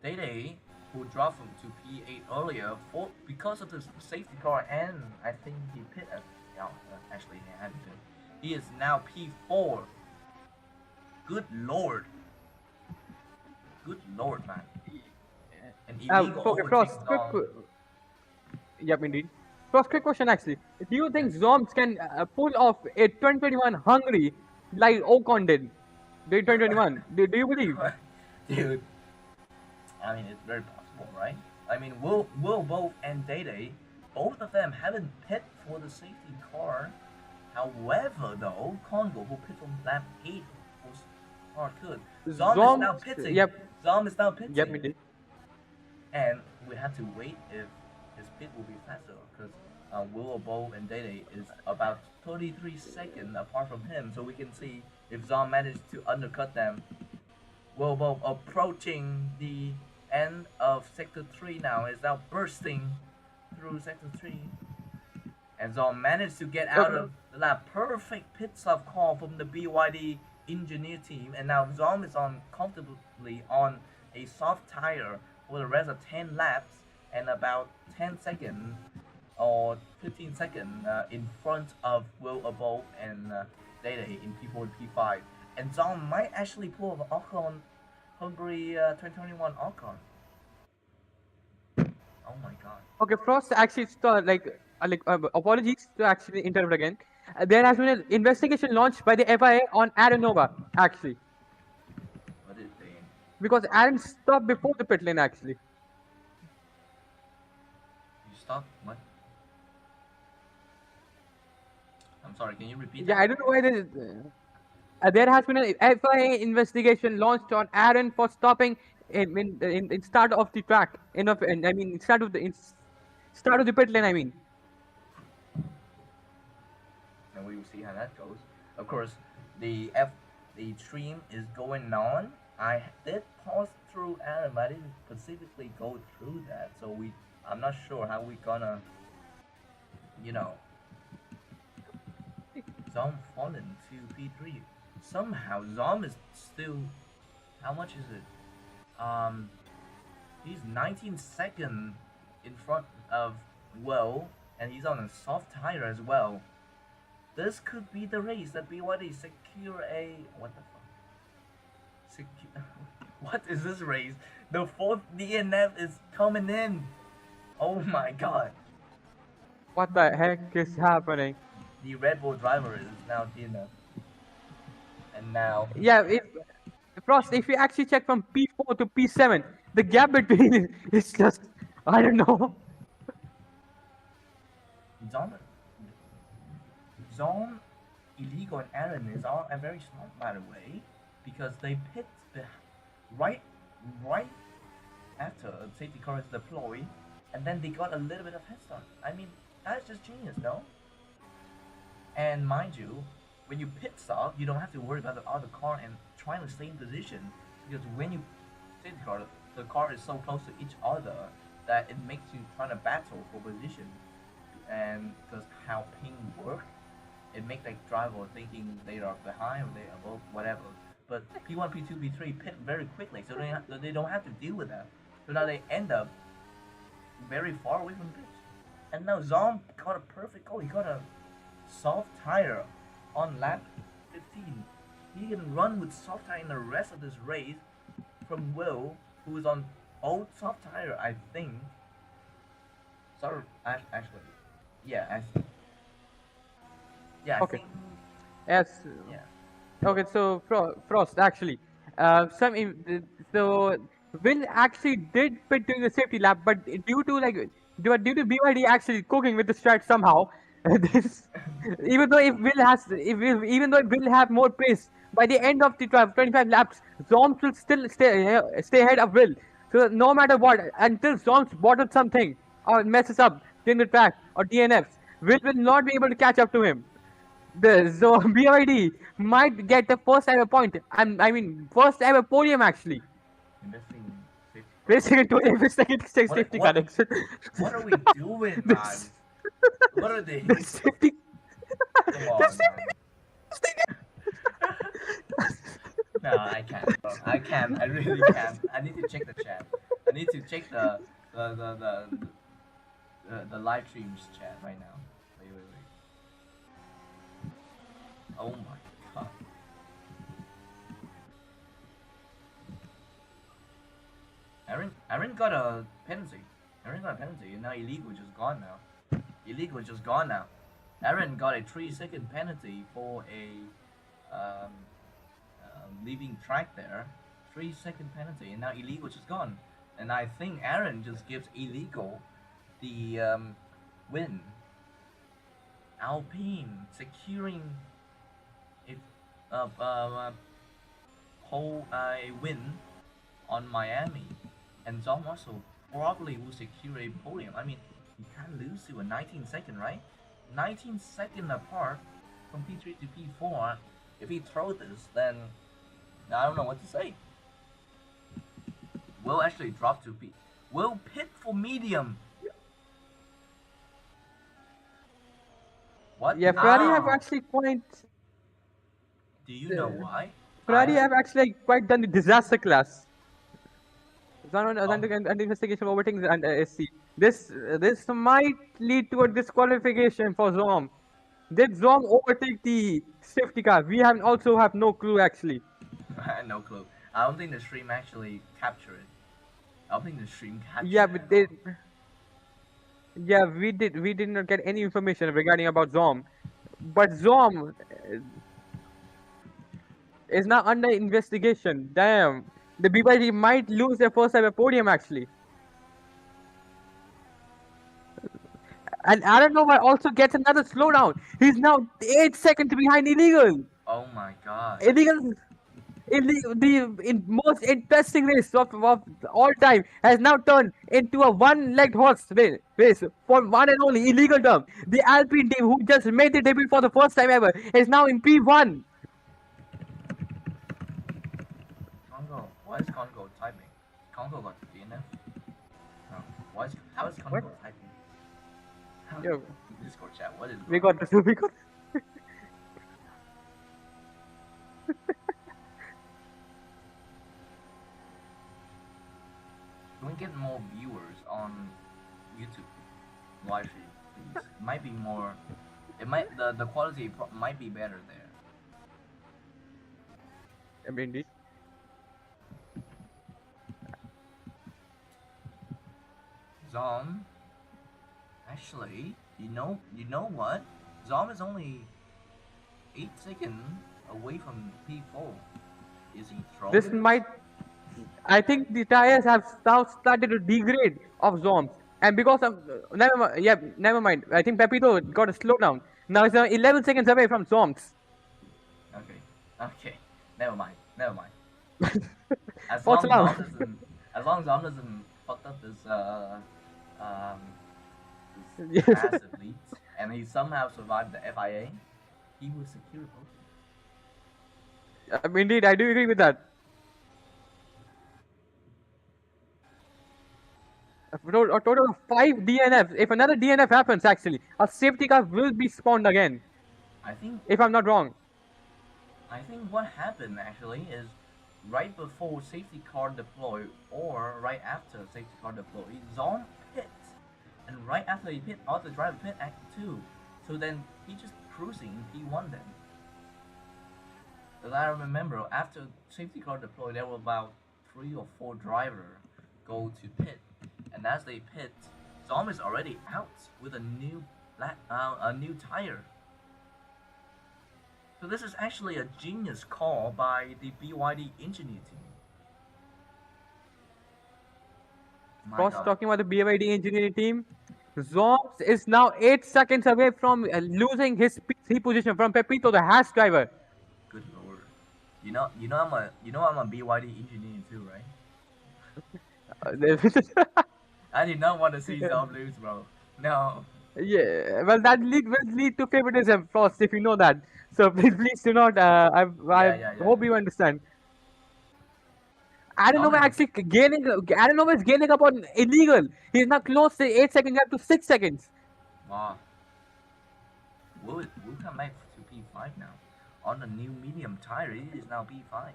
Day who dropped from to P8 earlier for because of the safety car, and I think he pit at actually he hadn't pit. He is now P4. Good lord, man. An illegal
Okay,
overtake
Frost,
Zom.
yep, indeed. Frost, quick question actually. Do you think Zoms can pull off a 2021 Hungary like Ocon did? In 2021, do you believe?
Dude, I mean, it's very possible, right? I mean, Will both and Day both of them haven't pit for the safety car. However, though, Congo, who pit on lap 8, was car could. Zom is now
Zoms,
pitting.
yep,
Zom is now
yep,
pitting.
indeed.
And we have to wait if his pit will be faster, because Willow and Dede is about 33 seconds apart from him, so we can see if Zom managed to undercut them. Willow approaching the end of Sector 3 now, is now bursting through Sector 3. And Zom managed to get out of that perfect pit stop call from the BYD engineer team, and now Zom is on comfortably on a soft tire for the rest of 10 laps and about 10 seconds or 15 seconds in front of Will Above and Dede in P4 and P5. And Zom might actually pull off Ocon Hungary 2021 Ocon. Oh my god.
Okay, Frost actually apologies to actually interrupt again. There has been an investigation launched by the FIA on Aaron Nova actually,
What is they?
because Aaron stopped before the pit lane actually.
You stop? What? I'm sorry, can you repeat
Yeah,
that?
I don't know why there has been an FIA investigation launched on Aaron for stopping in start of the track. I mean start of the pit lane. I mean.
And we will see how that goes. Of course, the stream is going on. I did pause through Adam, but I didn't specifically go through that, so I'm not sure how we gonna, you know, Zom fallen to P3. Somehow Zom is still, how much is it? He's 19 seconds in front of Will, and he's on a soft tire as well. This could be the race that BYD secure a what the fuck? What is this race? The fourth DNF is coming in. Oh my god.
What the heck is happening?
The Red Bull driver is now DNF. And now
Yeah, Frost, if you actually check from P4 to P7, the gap between is just, I don't know.
Zom, Illegal, and Aaron is all very smart, by the way, because they pit right after a safety car is deployed, and then they got a little bit of head start. I mean, that's just genius, no? And mind you, when you pit stop, you don't have to worry about the other car and trying to stay in position, because when you safety car, the car is so close to each other that it makes you trying to battle for position. And because how ping works, it makes like driver thinking they are behind or they are above, whatever. But P1, P2, P3 pit very quickly, so they don't have to deal with that. So now they end up very far away from the pitch. And now Zom got a perfect goal. He got a soft tire on lap 15. He can run with soft tire in the rest of this race from Will, who is on old soft tire, I think. Sorry, actually, yeah, I
Okay.
think,
Yes.
yeah.
Okay, so Frost actually, so Will actually did pit during the safety lap, but due to BYD actually cooking with the strat somehow, this even though even though Will have more pace by the end of the 25 laps, Zoms will still stay ahead of Will. So no matter what, until Zoms bottle something or messes up during the track or DNFs, will not be able to catch up to him. So BYD might get the first ever point. I mean, first ever podium actually.
Investing in safety
Basically, to every second safety
what,
connection.
what are we doing, man?
This,
What are
the
these?
safety.
Come
The
on, man.
safety.
No, I can't, bro. I can't. I really can't. I need to check the chat. I need to check the the the the live streams chat right now. Wait. Oh my god. Aaron got a penalty. Aaron got a penalty, and now illegal just gone now. Illegal just gone now. Aaron got a 3-second penalty for a leaving track there. 3-second penalty, and now illegal just gone. And I think Aaron just gives illegal the win. Alpine securing a whole win on Miami, and John Russell probably will secure a podium. I mean, he can't lose to a 19-second, right? 19-second apart from P3 to P4. If he throws this, then I don't know what to say. Will actually drop to P. Will pit for medium. What?
Yeah, Ferrari have
now?
actually quite.
Do you know why?
Ferrari have actually quite done the disaster class. It's not
Oh.
under investigation for overtaking and SC. This might lead to a disqualification for Zom. Did Zom overtake the safety car? We also have no clue actually.
No clue. I don't think the stream actually captured it. I don't think the stream captured
Yeah,
it.
but they. Yeah, we did not get any information regarding about Zom, but Zom is now under investigation. Damn, the BYD might lose their first ever podium actually. And Aaron Nova also gets another slowdown. He's now 8 seconds behind illegal.
Oh my god.
Illegal in the most interesting race of all time has now turned into a one-legged horse race for one and only illegal term. The Alpine team, who just made the debut for the first time ever, is now in P1.
Congo. Why is Congo typing? Congo got DNF? No. How is Congo
What?
typing?
Yo,
Discord chat. What is
we
going
got this. We got.
Can we get more viewers on YouTube live stream, please? It might be more. It might the quality might be better there.
I mean, indeed.
Zom. Actually, you know what? Zom is only 8 seconds away from P4. Is he throwing?
This might. I think the tires have now started to degrade of Zoms. And because of never mind. I think Pepito got a slowdown. Now it's 11 seconds away from Zoms.
Okay. Never mind. As
What's
long
wrong?
as Zom doesn't, as long as Zom doesn't fuck up this
Yes.
massive lead, and he somehow survived the FIA, he will secure a podium.
Indeed, I do agree with that. A total of 5 DNFs. If another DNF happens, actually, a safety car will be spawned again.
I think
If I'm not wrong.
what happened actually is right before safety car deploy or right after safety car deploy, Zom pit, and right after he pit, all the driver pit act too. So then he just cruising P1 then. As I remember, after safety car deploy, there were about 3 or 4 drivers go to pit, and as they pit, Zom is already out with a new tire. So this is actually a genius call by the BYD engineer team. My
First,
God.
talking about the BYD engineering team, Zoms is now 8 seconds away from losing his P3 position from Pepito, the Haas driver.
Good lord. I'm a BYD engineer too, right? I did not want to see Zom lose, bro. No.
Yeah, well, that will lead to favoritism, Frost, if you know that. So please do not. I hope you understand. Aaron Nova actually gaining. Aaron Nova is gaining up on illegal. He's now close to 8 seconds up to 6 seconds.
Wow. We'll come back to P5 now. On the new medium tire, it is now P5.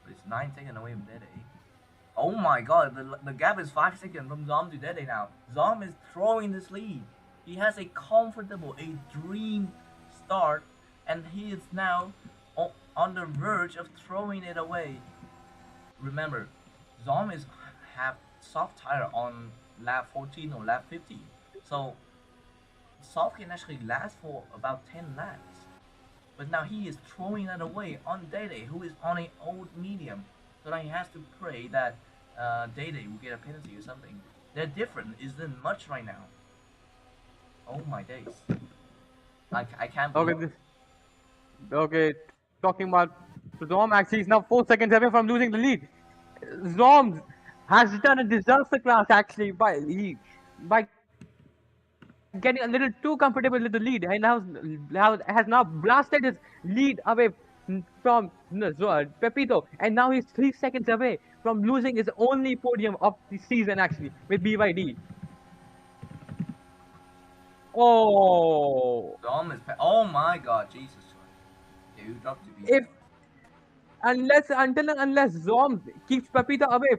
But it's 9 seconds away from Dead A. Oh my god, the gap is 5 seconds from Zom to Dede now. Zom is throwing this lead. He has a comfortable, a dream start, and he is now on the verge of throwing it away. Remember, Zom is have soft tire on lap 14 or lap 15, so soft can actually last for about 10 laps. But now he is throwing it away on Dede, who is on a old medium. So now he has to pray that Dede will get a penalty or something. Their difference isn't much right now. Oh my days. I can't
Okay,
believe.
okay. Talking about Zom, actually, is now 4 seconds away from losing the lead. Zom has done and deserves the class actually by getting a little too comfortable with the lead and now has now blasted his lead away from Pepito, and now he's 3 seconds away from losing his only podium of the season actually with BYD. Oh,
Zom is. Oh my god, Jesus Christ. Okay, you dropped to
if
P7.
unless Zom keeps Pepito away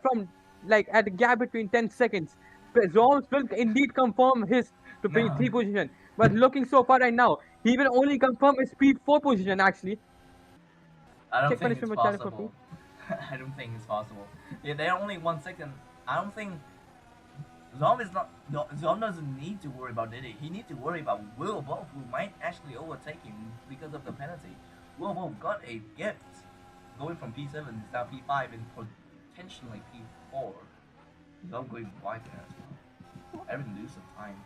from like at a gap between 10 seconds, Zoms will indeed confirm his to
No,
P3 position. But looking so far right now, he will only confirm his P4 position actually.
I don't
Check
think it's
punishment with challenge for P.
possible. I don't think it's possible. Yeah, they're only 1 second. I don't think Zom is not. No, Zom doesn't need to worry about Diddy. He needs to worry about Will Wolf, who might actually overtake him because of the penalty. Will Wolf got a gift going from P7 to now P5 and potentially P4. Zom going wide there as well. Evan lose some time.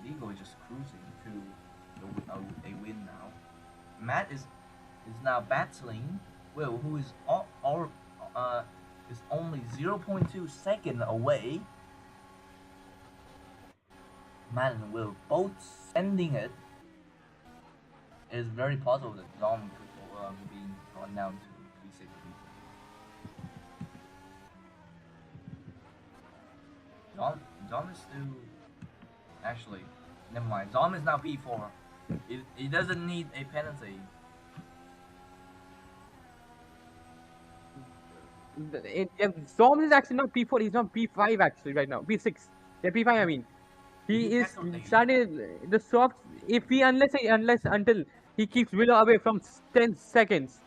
Legal is just cruising to a win now. Matt is now battling Will, who is is only 0.2 second away. Matt and Will both sending it. It is very possible that Dom could be gone down to P6. Dom is still actually never mind. Dom is now P4. He doesn't need a penalty.
Zom is actually not P4, he's not P5 actually right now. P6. Yeah, P5 I mean.
You
He is
calculate.
starting the soft if he unless until he keeps Willow away from 10 seconds.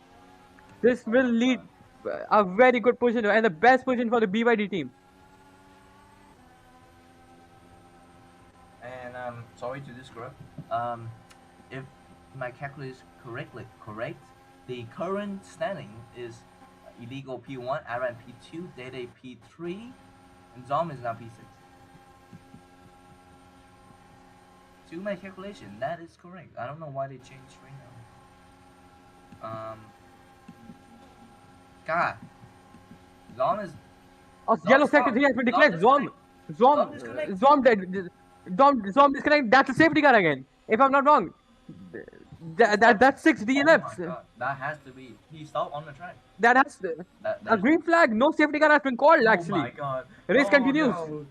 This
Oh
will
my
lead
god.
a very good position and the best position for the BYD team.
And sorry to disrupt. If my calculation is correct, the current standing is illegal P1, Aaron P2, Dede P3, and Zom is now P6. To my calculation, that is correct. I don't know why they changed right now. God, Zom is.
Yellow
Zom
sector
stopped.
3 has been
Zom
declared.
disconnect.
Zom,
Zom disconnect.
Zom disconnect. That's a safety car again. If I'm not wrong, that's 6
Oh my
DNFs.
god, that has to be. He stopped on the track.
That has a
That's.
green flag. No safety car has been called
Oh
actually.
my god.
Race
Oh
continues.
no.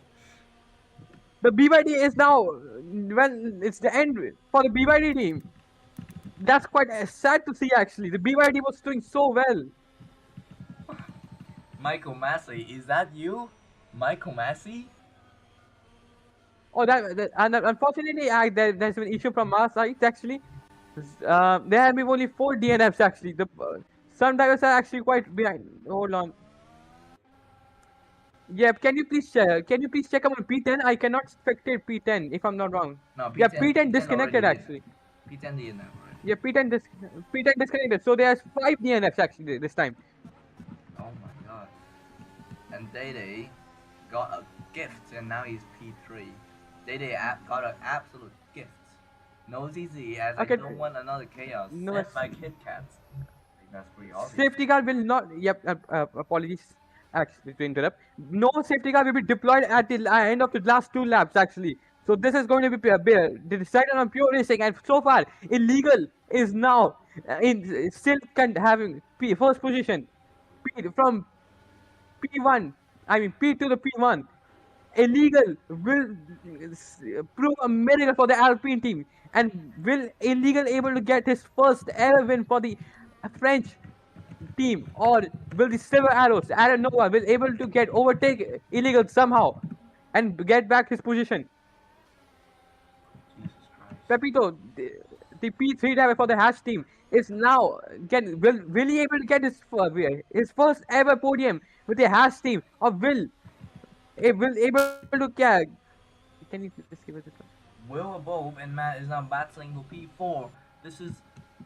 The BYD is now well. It's the end for the BYD team. That's quite sad to see actually. The BYD was doing so well.
Michael Massey, is that you? Michael Massey?
Oh, and unfortunately, there's been issue from our side actually. There have been only 4 DNFs actually. Some drivers are actually quite behind. Hold on. Yep. Can you please check on P10? I cannot spectate P10 if I'm not wrong.
No,
Yeah,
P10.
P10
P10 already
disconnected
did.
actually.
P10 did that already.
Yeah, P10 disconnected. So there's 5 DNFs actually this time.
Oh my god. And Dede got a gift and now he's P3. Dede got an absolute gift. No ZZ as
Okay.
I don't want another chaos
No,
set by Kit Kats. I think that's pretty obvious.
safety car will not. Yep. Apologies. Actually, to interrupt. No safety car will be deployed at the end of the last 2 laps actually. So this is going to be decided on pure racing, and so far illegal is now in still having first position from P1. I mean P2 to P1. Illegal will prove a miracle for the Alpine team, and will illegal able to get his first ever win for the French team, or will the Silver Arrows, Aaron Nova, will able to get overtake illegal somehow and get back his position?
Jesus Christ.
Pepito, the P3 driver for the Hash team, is now will he able to get his first ever podium with the Hash team, or will able to can you just give us this one?
Will Above and Matt is now battling for P4. This is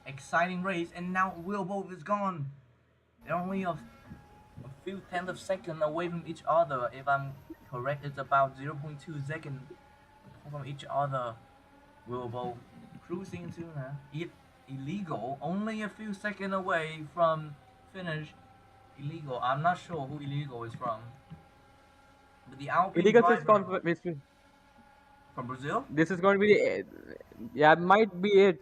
exciting race, and now Will Above is gone. They're only a few tenths of second away from each other. If I'm correct, it's about 0.2 seconds from each other. Will Above cruising to illegal, only a few seconds away from finish. Illegal. I'm not sure who illegal is from, but the Alpine
Illegal is
driver from Brazil.
this is going to be yeah, might be it.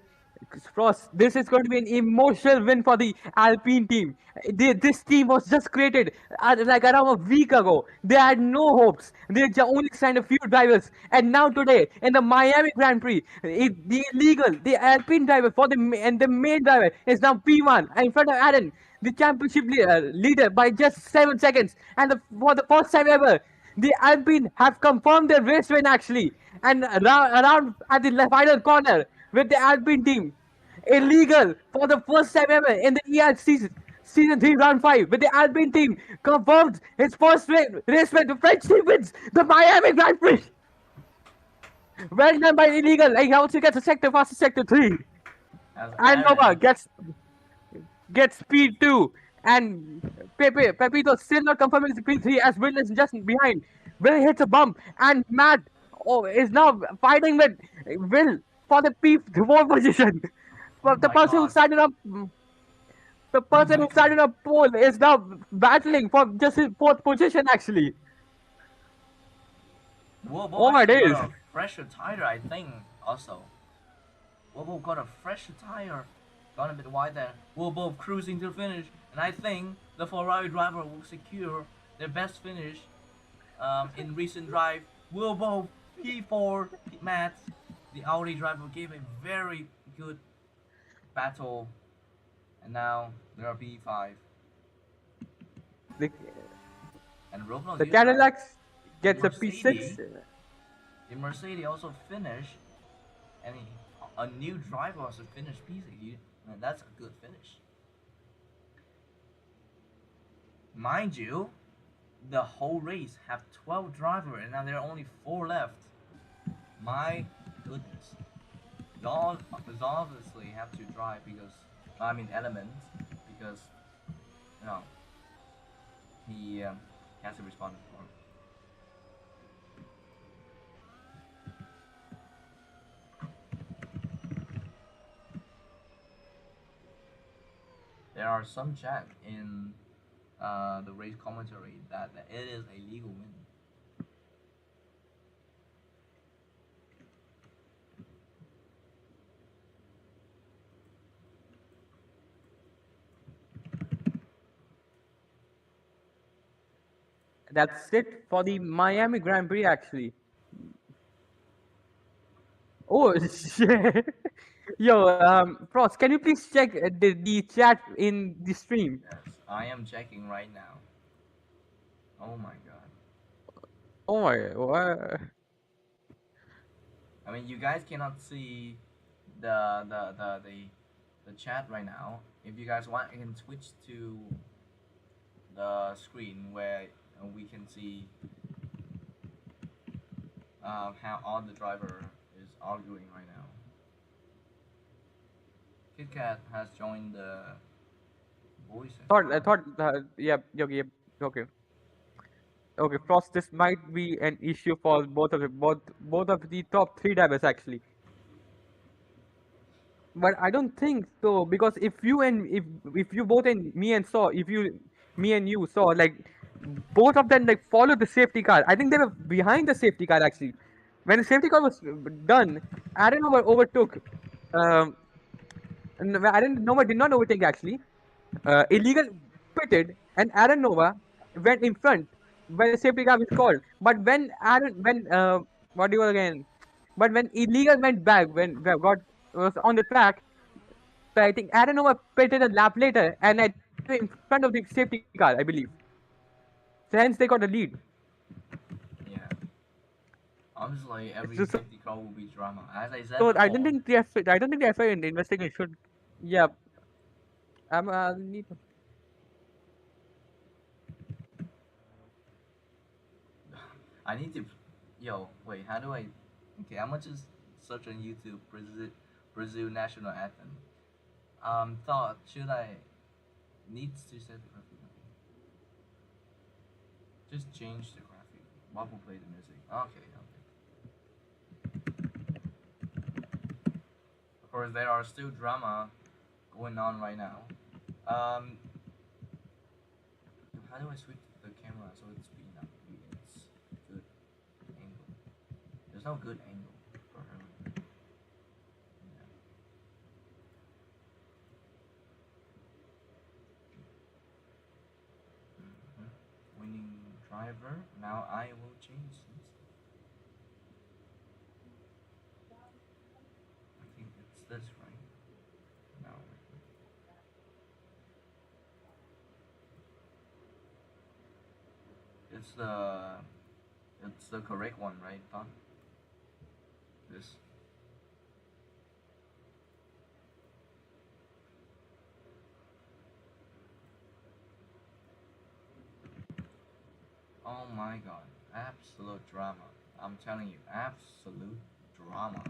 Frost, this is going to be an emotional win for the Alpine team. This team was just created like around a week ago. They had no hopes. They only signed a few drivers, and now today in the Miami Grand Prix, the Alpine driver for the main driver is now P1 in front of Aaron, the championship leader by just 7 seconds, and for the first time ever. The Alpine have confirmed their race win actually, and around at the final corner with the Alpine team. Illegal for the first time ever in the ER season 3 round 5 with the Alpine team confirmed his first race win. The French team wins the Miami Grand Prix. Well done by Illegal. He also gets a sector faster sector 3. And Nova gets speed 2. And Pepito still not confirming speed 3 as Will is just behind. Will hits a bump and Matt is now fighting with Will for the P4 position. But the person who started up pole is now battling for just his fourth position actually.
Oh
my days.
got a fresher tire, I think. Also, Wilbo got a fresher tire, gone a bit wider. Wilbo cruising to the finish, and I think the Ferrari driver will secure their best finish in recent drive. Wilbo P4 Matt, the Audi driver, gave a very good battle, and now they are P5.
The,
And Roblox
the Cadillac gets a
Mercedes.
P6.
The Mercedes also finished, and a new driver also finished P6. And that's a good finish. Mind you, the whole race have 12 drivers, and now there are only 4 left. My goodness. Zon obviously have to drive because, I mean, Elements, because, you know, he has to respond for. There are some chat in the race commentary that it is a legal win.
That's it for the Miami Grand Prix actually. Oh shit. Yo, Frost, can you please check the chat in the stream?
Yes, I am checking right now. Oh my god.
Oh my, what?
I mean, you guys cannot see the chat right now. If you guys want, you can switch to the screen where we can see how all the driver is arguing right now. KitKat has joined the voice.
I thought, yeah, okay, okay. Okay, Frost, this might be an issue for both of the top 3 drivers actually. But I don't think so because if you both and me and you saw like both of them like followed the safety car. I think they were behind the safety car actually. When the safety car was done, Aaron overtook. I didn't Nova did not overtake actually. Illegal pitted and Aaron Nova went in front when the safety car was called. But what do you again? But when illegal went back when got was on the track, so I think Aaron Nova pitted a lap later, and in front of the safety car, I believe. So hence they got the lead.
Yeah. Honestly, every
So
safety car will be drama. As I said
so I don't
before,
think the I don't think the FIA in the investigation should. Yeah, I need.
I need to. Yo, wait, how do I? Okay, I'm gonna just search on YouTube Brazil national anthem. Thought should I needs to set the graphic? Just change the graphic. What will play the music? Okay, okay. Of course, there are still drama going on right now. Um, how do I switch the camera so it's speed up? It's good angle. There's no good angle for her. Yeah. Winning driver. Now I will change some stuff. I think it's this, right? No. It's the correct one, right, Don? This. Oh my god. Absolute drama. I'm telling you, absolute drama.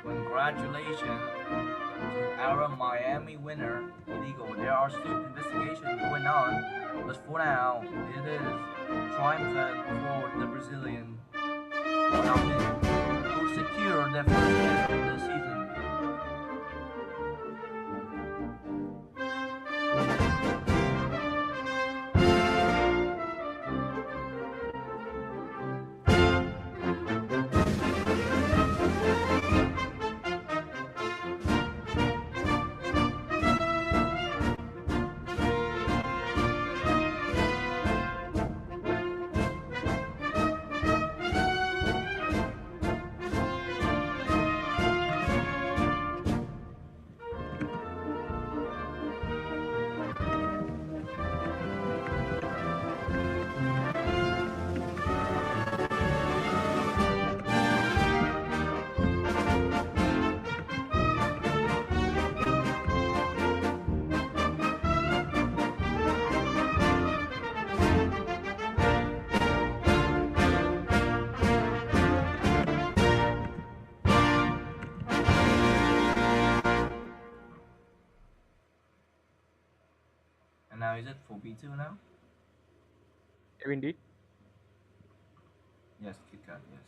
Congratulations to our Miami winner, illegal. There are still investigations going on, but for now, it is triumphant for the Brazilian who secured their first win of the season. And now is it for B2 now?
Indeed.
Yes, Kit Kat, yes.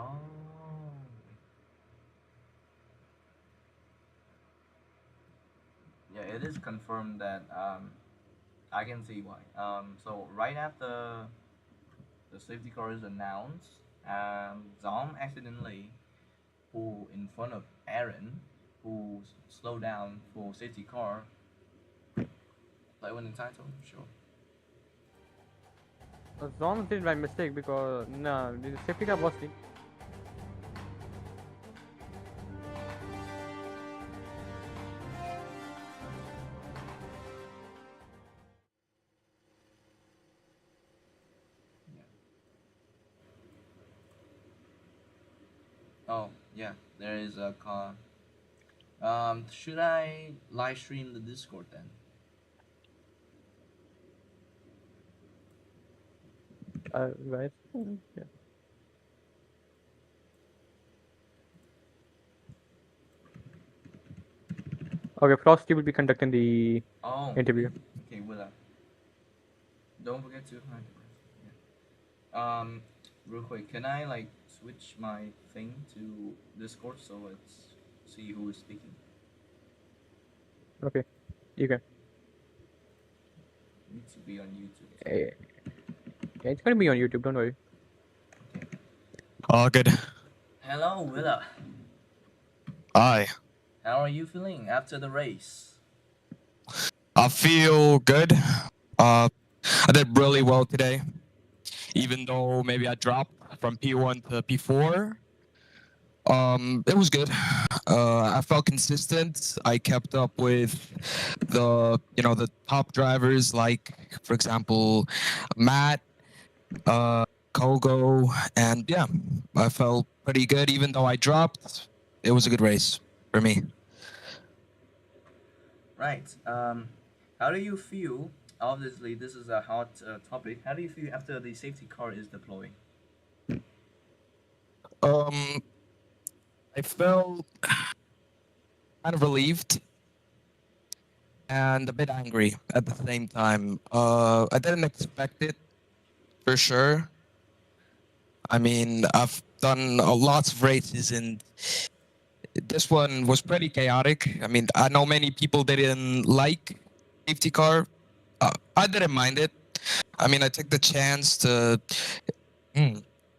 Oh. Yeah, it is confirmed that I can see why. So right after the safety car is announced, Dom accidentally pulled in front of Aaron, who slowed down for safety car. Like winning title, sure.
Zons did by mistake because no, the safety car was.
Yeah. Oh yeah, there is a car. Should I live stream the Discord then?
Right. Yeah. Okay, Frosty will be conducting the
Oh,
interview.
okay, Willa. Don't forget to hide the person. Real quick, can I like switch my thing to Discord so it's see who is speaking?
Okay, you can.
It needs to be on YouTube. So.
Eh, yeah, it's gonna be on YouTube. Don't worry.
Okay.
All good.
Hello, Willa.
Hi.
How are you feeling after the race?
I feel good. I did really well today, even though maybe I dropped from P1 to P4. It was good. I felt consistent. I kept up with the top drivers, like for example, Matt, Kogo, and yeah, I felt pretty good. Even though I dropped, it was a good race for me.
Right. How do you feel? Obviously, this is a hot topic. How do you feel after the safety car is deployed?
Um, I felt kind of relieved and a bit angry at the same time. I didn't expect it for sure. I mean, I've done lots of races, and this one was pretty chaotic. I mean, I know many people didn't like safety car. I didn't mind it. I mean, I took the chance to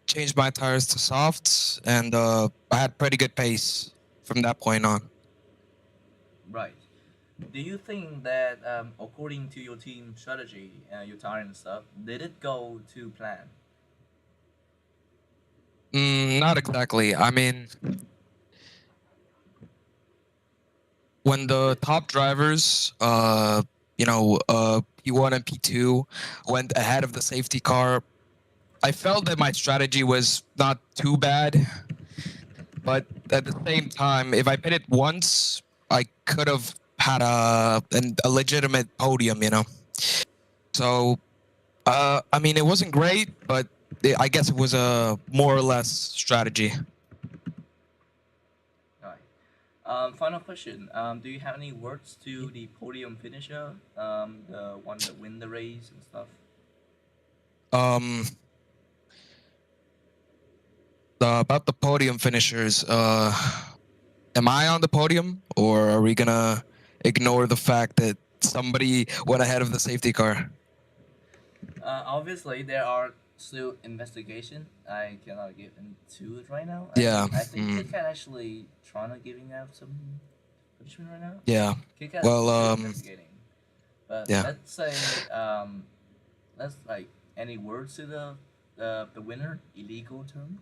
change my tires to softs, and I had pretty good pace from that point on.
Right. Do you think that according to your team strategy, your tire and stuff, did it go to plan?
Not exactly. I mean, when the top drivers, P1 and P2 went ahead of the safety car, I felt that my strategy was not too bad. But at the same time, if I pit it once, I could have had a legitimate podium, you know. So, I mean, it wasn't great, but I guess it was a more or less strategy.
Right. Final question. Do you have any words to the podium finisher, the one that win the race and stuff?
Um, about the podium finishers, am I on the podium, or are we gonna ignore the fact that somebody went ahead of the safety car?
Obviously, there are still investigation. I cannot get into it right now.
Yeah.
I think KitKat actually trying to giving out some punishment right now.
Yeah.
KitKat
Well,
still investigating. But
yeah.
let's say let's like any words to the winner illegal term.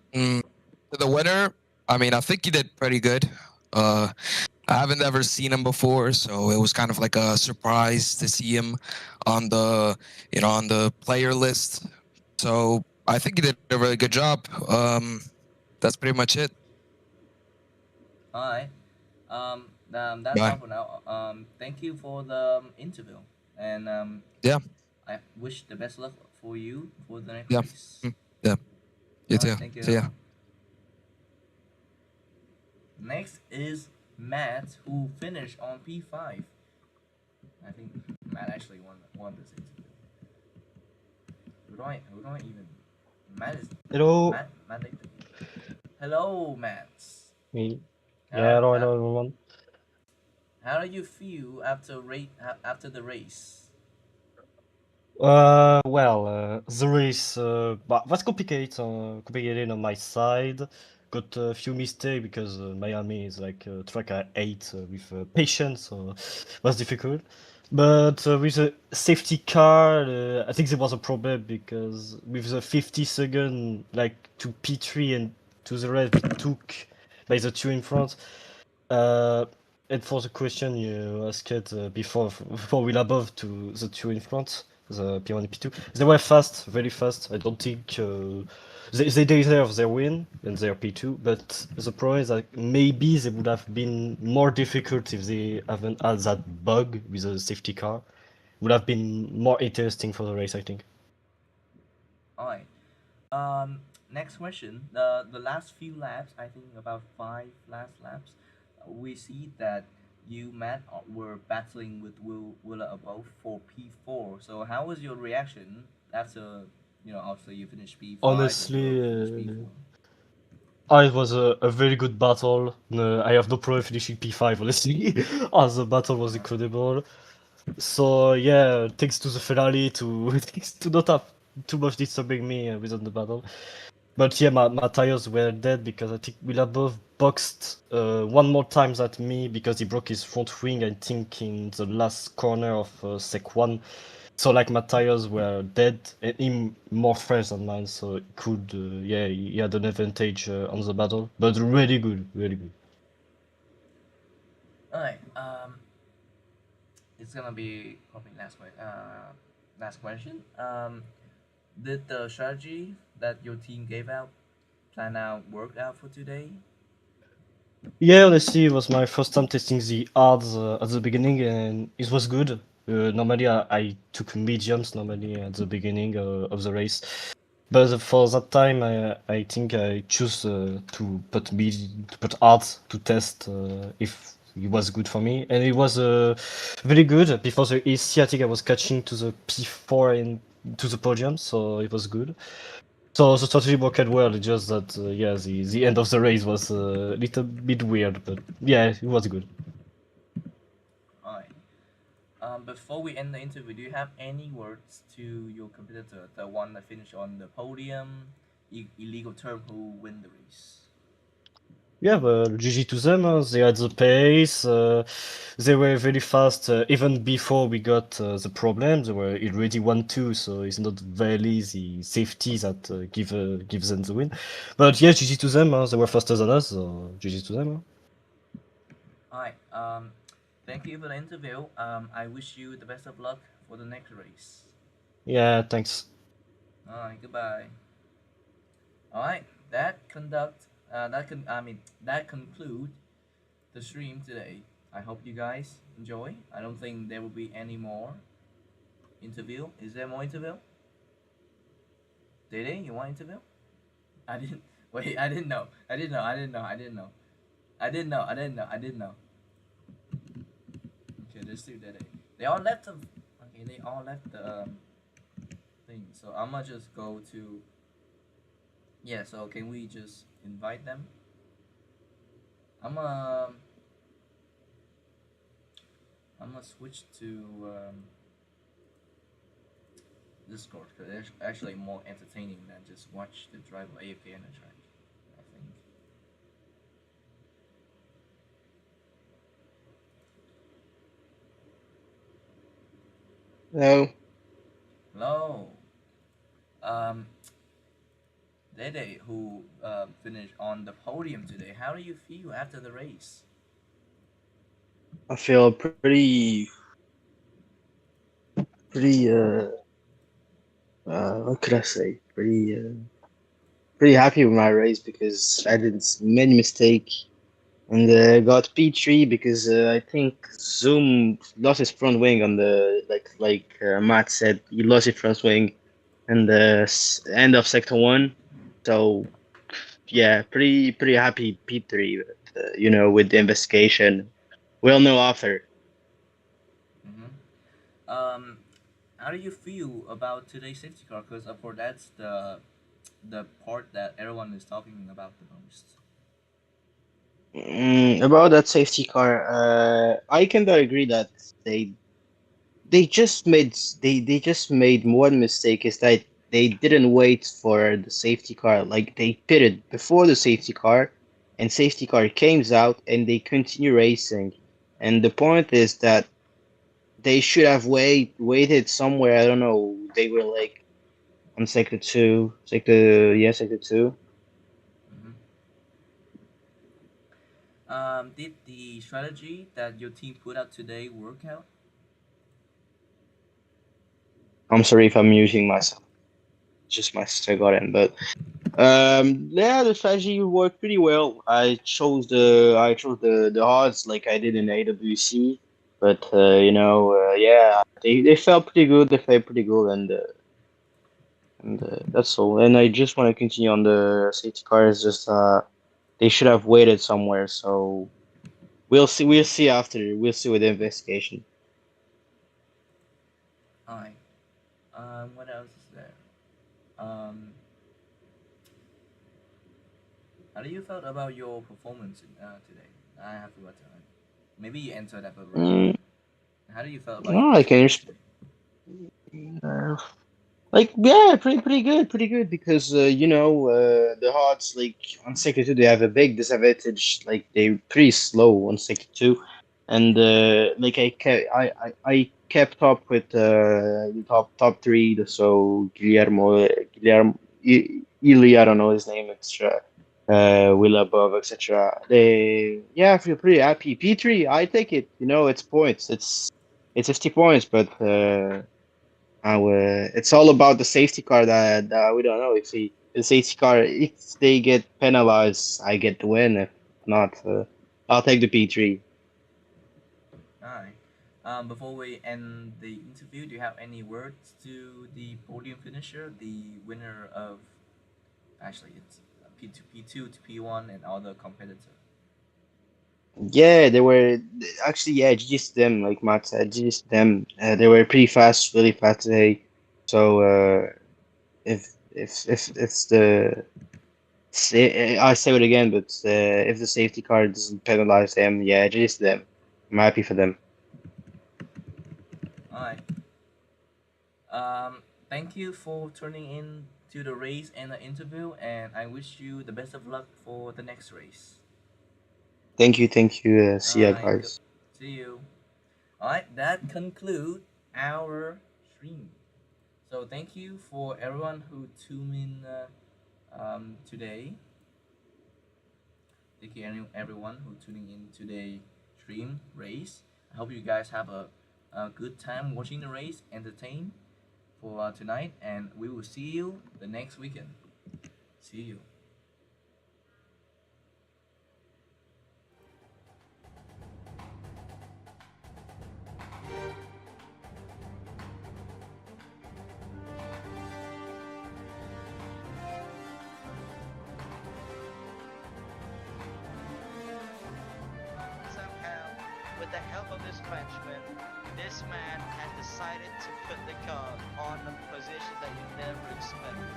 The winner, I mean, I think he did pretty good. I haven't ever seen him before, so it was kind of like a surprise to see him on the player list. So I think he did a really good job. That's pretty much it.
Alright. That's all
Bye.
for now. Thank you for the interview, and
Yeah.
I wish the best luck for you for the next
Yeah.
race.
Yeah. You
Alright,
too.
thank
See ya.
you. Next is Matt, who finished on P5. I think Matt actually won this interview. Who do I even? Matt is
Hello.
Matt Layton. Hello, Max.
Me. Yeah,
How,
hello,
how,
hello, everyone.
how do you feel after the race?
Well, the race, but was complicated on my side. Got a few mistakes because Miami is like track I 8 with patience, so was difficult. But with the safety car, I think there was a problem because with the 50 second like to P3 and to the rest we took by the two in front. Uh, and for the question you asked before we above to the two in front, the P1 and P2, they were fast, very fast. I don't think they deserve their win and their P2, but the problem is that maybe they would have been more difficult if they haven't had that bug with the safety car. Would have been more interesting for the race, I think.
Alright. Um, Next question. The last few laps, I think about five last laps, we see that you Matt were battling with Willa above for P4. So how was your reaction after after you finished P5 and Will finished
Honestly,
P4?
it was a very good battle. I have no problem finishing P5, honestly, as the battle was
Uh-huh.
incredible. So yeah, thanks to the Ferrari to thanks to not have too much disturbing me within the battle. But yeah, my tires were dead because I think Willabov boxed one more times at me because he broke his front wing, I think in the last corner of Sec 1. So like my tires were dead and him more fresh than mine, so he could yeah, he had an advantage on the battle. But really good, really good.
Alright. It's gonna be probably last question. Did the strategy that your team gave out plan out work out for today?
Yeah, honestly, it was my first time testing the hards at the beginning, and it was good. Normally, I took mediums normally at the beginning of the race, but for that time, I think I choose to put hards to test if it was good for me, and it was very good. Before the AC, I think I was catching to the P4 and to the podium, so it was good. So the strategy worked well, it's just that yeah, the end of the race was a little bit weird, but yeah, it was good.
Alright. Before we end the interview, do you have any words to your competitor, the one that finished on the podium, illegal term who win the race?
Yeah, but GG to them. They had the pace. They were very fast. Even before we got the problem, they were already 1-2. So it's not really the safety that gives them the win. But yeah, GG to them. They were faster than us. So GG to them.
Alright. Thank you for the interview. I wish you the best of luck for the next race.
Yeah, thanks.
Alright. Goodbye. Alright. That conclude the stream today. I hope you guys enjoy. I don't think there will be any more interview. Is there more interview? Dede, you want interview? I didn't. Wait, I didn't know. I didn't know. I didn't know. I didn't know. I didn't know. I didn't know. I didn't know. Okay, there's two Dede. They all left the. Okay, they all left the thing. So I'ma just go to. Yeah. So can we just invite them? I'm I'm gonna switch to Discord because it's actually more entertaining than just watch the driver AFK on the track. I think.
No,
Hello. Um, Dede, who finished on the podium today. How do you feel after the race?
I feel pretty what could I say? Pretty happy with my race because I did many mistake and got P3 because I think Zoom lost his front wing on the Matt said he lost his front wing in the end of sector one. So yeah, pretty happy P3. But, with the investigation, we'll know after.
Mm-hmm. How do you feel about today's safety car? Because of course that's the the part that everyone is talking about the most?
About that safety car, I can agree that they they just made they just made one mistake is that they didn't wait for the safety car. Like they pitted before the safety car, and safety car came out, and they continue racing. And the point is that they should have waited somewhere. I don't know. They were like on sector two, sector two.
Hmm. Did the strategy that your team put out today work out?
I'm sorry if I'm using myself. Just my sister got in, but yeah, the strategy worked pretty well. I chose the odds like I did in AWC, but yeah, they felt pretty good. They felt pretty good, and that's all. And I just want to continue on the safety cars. Just they should have waited somewhere. So we'll see. We'll see after. We'll see with the investigation.
Alright. What else is there? Um, how do you felt about your performance today? I have forgotten. Maybe you answered that already,
Mm,
but how do you feel about your
no, I can.
performance today?
Like yeah, pretty good because the Hearts like on sector two they have a big disadvantage. Like they're pretty slow on sector two, and like I kept up with the top three. So Guillermo Ili, I don't know his name, etc. Will above, etc. They yeah, I feel pretty happy. P3, I take it. It's points. It's 50 points, but. It's all about the safety car that we don't know the safety car if they get penalized, I get the win. If not, I'll take the P3.
Alright. Before we end the interview, do you have any words to the podium finisher, the winner of actually it's P2, P2 to P1 and other competitor?
Yeah, they were actually yeah, GG's them like Matt said, GG's them. They were pretty fast, really fast today. So if the I say it again, but if the safety car doesn't penalize them, yeah, GG's them. I'm happy for them.
Alright. Thank you for tuning in to the race and the interview, and I wish you the best of luck for the next race.
Thank you. See ya,
Alright,
guys.
see you. Alright, that concludes our stream. So thank you for everyone who tuned in today. Thank you everyone who tuning in today stream race. I hope you guys have a good time watching the race, entertain for tonight, and we will see you the next weekend. See you.
Somehow, with the help of this Frenchman, this man has decided to put the car on a position that you never expected.